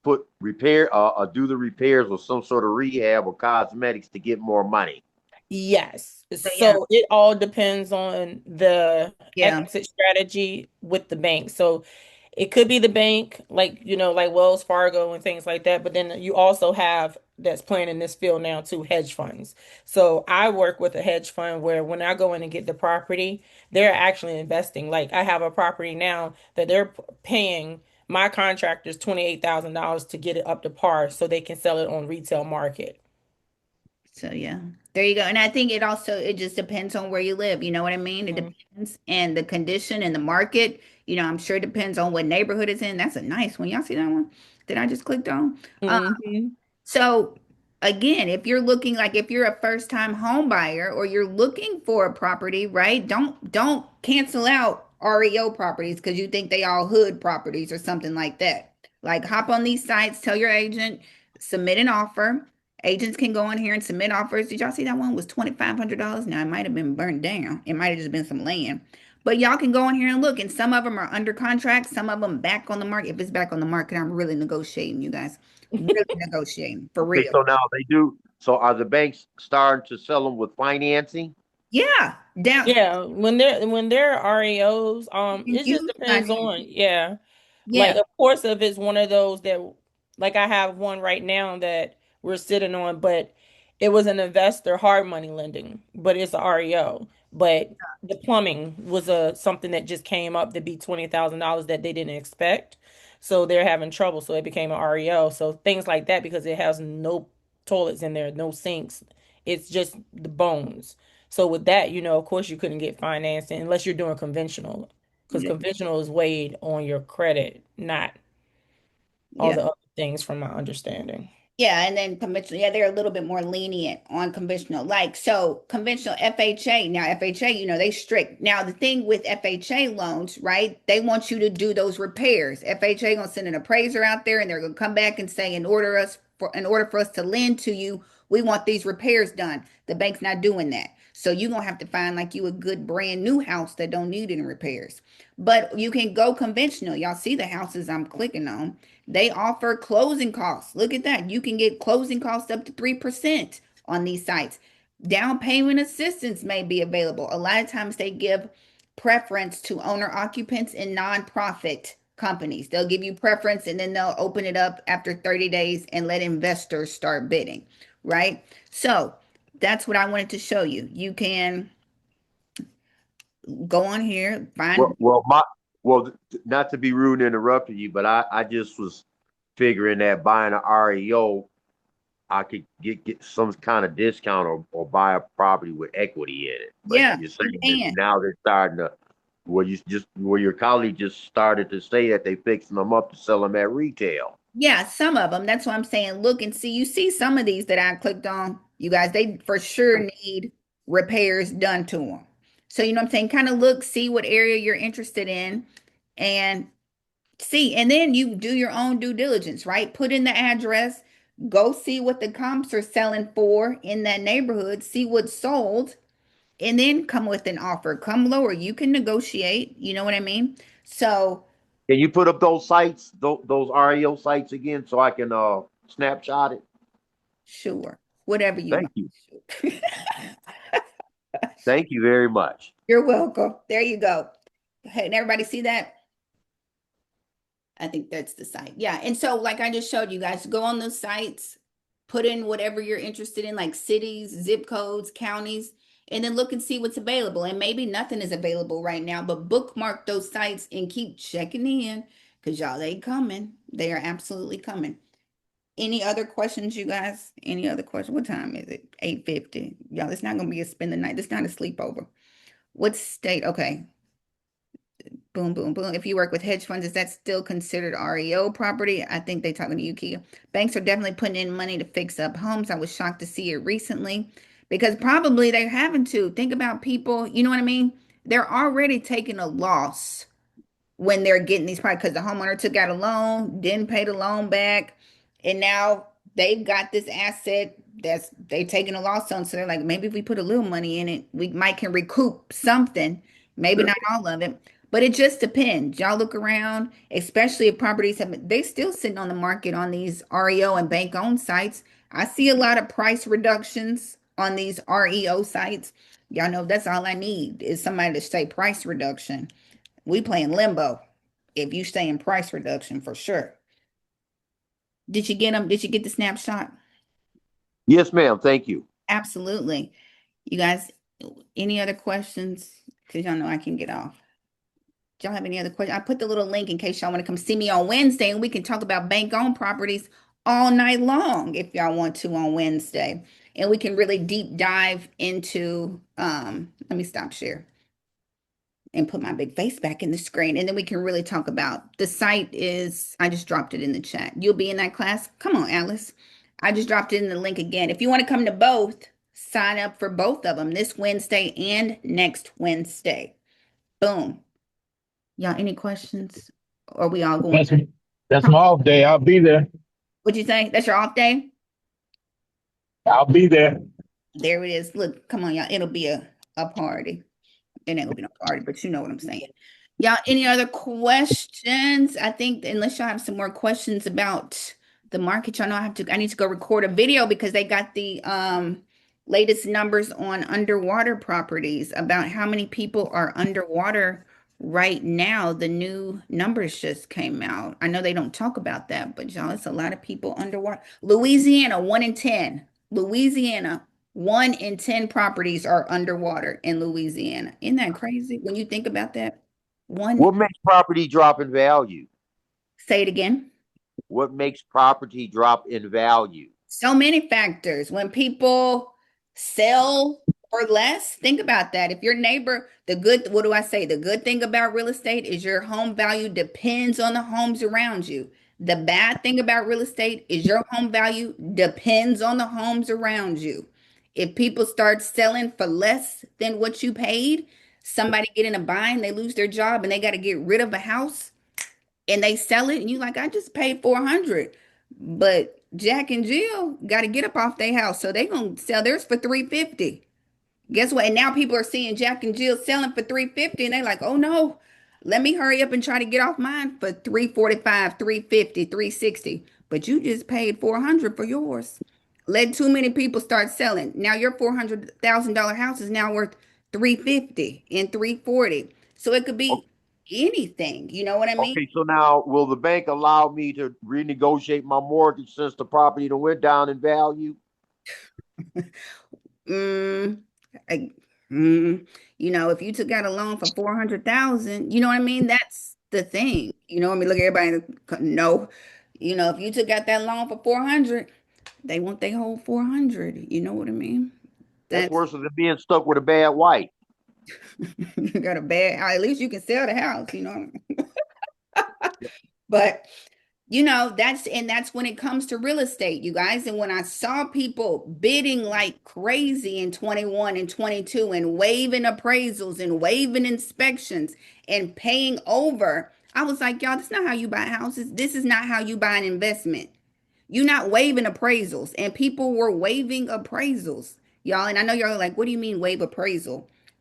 do the repairs or some sort of rehab or cosmetics to get more money. yes. yeah, So it all depends on the yeah. exit strategy with the bank. So it could be the bank, like, like Wells Fargo and things like that. But then you also have that's playing in this field now too, hedge funds. So I work with a hedge fund where when I go in and get the property, they're actually investing. Like I have a property now that they're paying my contractors $28,000 to get it up to par so they can sell it on retail market. So yeah, there you go. And I think it just depends on where you live. You know what I mean? It Mm-hmm. depends and the condition and the market. I'm sure it depends on what neighborhood it's in. That's a nice one. Y'all see that one that I just clicked on? Mm-hmm. So again, if you're a first time home buyer or you're looking for a property, right? Don't cancel out REO properties because you think they all hood properties or something like that. Like hop on these sites, tell your agent, submit an offer. Agents can go in here and submit offers. Did y'all see that one was $2,500? Now it might have been burned down. It might have just been some land. But y'all can go in here and look, and some of them are under contract, some of them back on the market. If it's back on the market, I'm really negotiating, you guys. Really negotiating for Okay, real. so now they do. So are the banks starting to sell them with financing? Yeah, down. Yeah, when they're REOs, You can it just use depends on, financing. yeah. Like Yeah. of course if it's one of those that like I have one right now that we're sitting on, but it was an investor hard money lending, but it's a REO. But the plumbing was a something that just came up to be $20,000 that they didn't expect. So they're having trouble. So it became an REO. So things like that because it has no toilets in there, no sinks. It's just the bones. So with that, of course you couldn't get financing unless you're doing conventional, because Yeah. conventional is weighed on your credit, not all Yeah. the other things from my understanding. Yeah, and then conventional, yeah, they're a little bit more lenient on conventional. Like, so conventional FHA, now FHA, they strict. Now, the thing with FHA loans, right? They want you to do those repairs. FHA gonna send an appraiser out there and they're gonna come back and say, in order for us to lend to you, we want these repairs done. The bank's not doing that. So you're gonna have to find like you a good brand new house that don't need any repairs. But you can go conventional. Y'all see the houses I'm clicking on. They offer closing costs. Look at that. You can get closing costs up to 3% on these sites. Down payment assistance may be available. A lot of times they give preference to owner occupants and nonprofit companies. They'll give you preference and then they'll open it up after 30 days and let investors start bidding, right? So that's what I wanted to show you. You can go on here, find. Not to be rude and interrupting you, but I just was figuring that buying an REO, I could get some kind of discount or buy a property with equity in it. But Yeah, you're you saying that can. now they're starting to, where your colleague just started to say that they fixing them up to sell them at retail. Yeah, some of them. That's what I'm saying. Look and see. You see some of these that I clicked on, you guys, they for sure need repairs done to them. So, you know what I'm saying? Kind of look, see what area you're interested in and see. And then you do your own due diligence, right? Put in the address, go see what the comps are selling for in that neighborhood, see what's sold, and then come with an offer. Come lower. You can negotiate. You know what I mean? So, Can you put up those sites, those REO sites again, so I can snapshot it? sure, whatever you Thank want. you. Thank you very much. You're welcome. There you go. Hey, and everybody see that? I think that's the site. Yeah. And so, like I just showed you guys, go on those sites, put in whatever you're interested in, like cities, zip codes, counties, and then look and see what's available. And maybe nothing is available right now, but bookmark those sites and keep checking in because y'all, they coming. They are absolutely coming. Any other questions, you guys? Any other questions? What time is it? 8:50. Y'all, it's not gonna be a spend the night. It's not a sleepover. What state? Okay. Boom, boom, boom. If you work with hedge funds, is that still considered REO property? I think they talking to you, Kia. Banks are definitely putting in money to fix up homes. I was shocked to see it recently because probably they're having to. Think about people, you know what I mean? They're already taking a loss when they're getting these products because the homeowner took out a loan, didn't pay the loan back, and now they've got this asset that's they taking a loss on. So they're like, maybe if we put a little money in it, we might can recoup something. Maybe not all of it, but it just depends. Y'all look around, especially if properties have they still sitting on the market on these REO and bank owned sites. I see a lot of price reductions on these REO sites. Y'all know that's all I need is somebody to say price reduction. We playing limbo. If you stay in price reduction for sure. Did you get them? Did you get the snapshot? Yes, ma'am. Thank you. Absolutely. You guys, any other questions? Because y'all know I can get off. Do y'all have any other questions? I put the little link in case y'all want to come see me on Wednesday and we can talk about bank-owned properties all night long if y'all want to on Wednesday. And we can really deep dive into let me stop share and put my big face back in the screen. And then we can really talk about the site is, I just dropped it in the chat. You'll be in that class. Come on, Alice. I just dropped it in the link again. If you want to come to both, sign up for both of them this Wednesday and next Wednesday. Boom. Y'all, any questions? Or are we all going? That's my off day. I'll be there. What'd you say? That's your off day? I'll be there. There it is. Look, come on, y'all. It'll be a party. It ain't gonna be no party, but you know what I'm saying. Y'all, any other questions? I think unless y'all have some more questions about the market, y'all know I need to go record a video because they got the latest numbers on underwater properties about how many people are underwater right now. The new numbers just came out. I know they don't talk about that, but y'all, it's a lot of people underwater. Louisiana, 1 in 10. Louisiana, 1 in 10 properties are underwater in Louisiana. Isn't that crazy when you think about that? One, What makes property drop in value? say it again. What makes property drop in value? So many factors. When people sell or less. Think about that. If your neighbor, what do I say? The good thing about real estate is your home value depends on the homes around you. The bad thing about real estate is your home value depends on the homes around you. If people start selling for less than what you paid, somebody get in a bind, they lose their job and they got to get rid of a house and they sell it and you like, I just paid 400. But Jack and Jill got to get up off their house. So they going to sell theirs for 350. Guess what? And now people are seeing Jack and Jill selling for 350 and they're like, oh no, let me hurry up and try to get off mine for 345, 350, 360. But you just paid 400 for yours. Let too many people start selling. Now your $400,000 house is now worth 350 and 340. So it could be anything. You know what I mean? Okay, so now will the bank allow me to renegotiate my mortgage since the property done went down in value? Mm, I, mm, if you took out a loan for 400,000, you know what I mean? That's the thing. You know what I mean? Look, everybody, no. If you took out that loan for 400, they want their whole 400. You know what I mean? That's That's worse than being stuck with a bad wife. you got a bad, at least you can sell the house, you know. But that's when it comes to real estate, you guys. And when I saw people bidding like crazy in 21 and 22 and waiving appraisals and waiving inspections and paying over, I was like, y'all, this is not how you buy houses. This is not how you buy an investment. You're not waiving appraisals. And people were waiving appraisals, y'all. And I know y'all are like, what do you mean waive appraisal?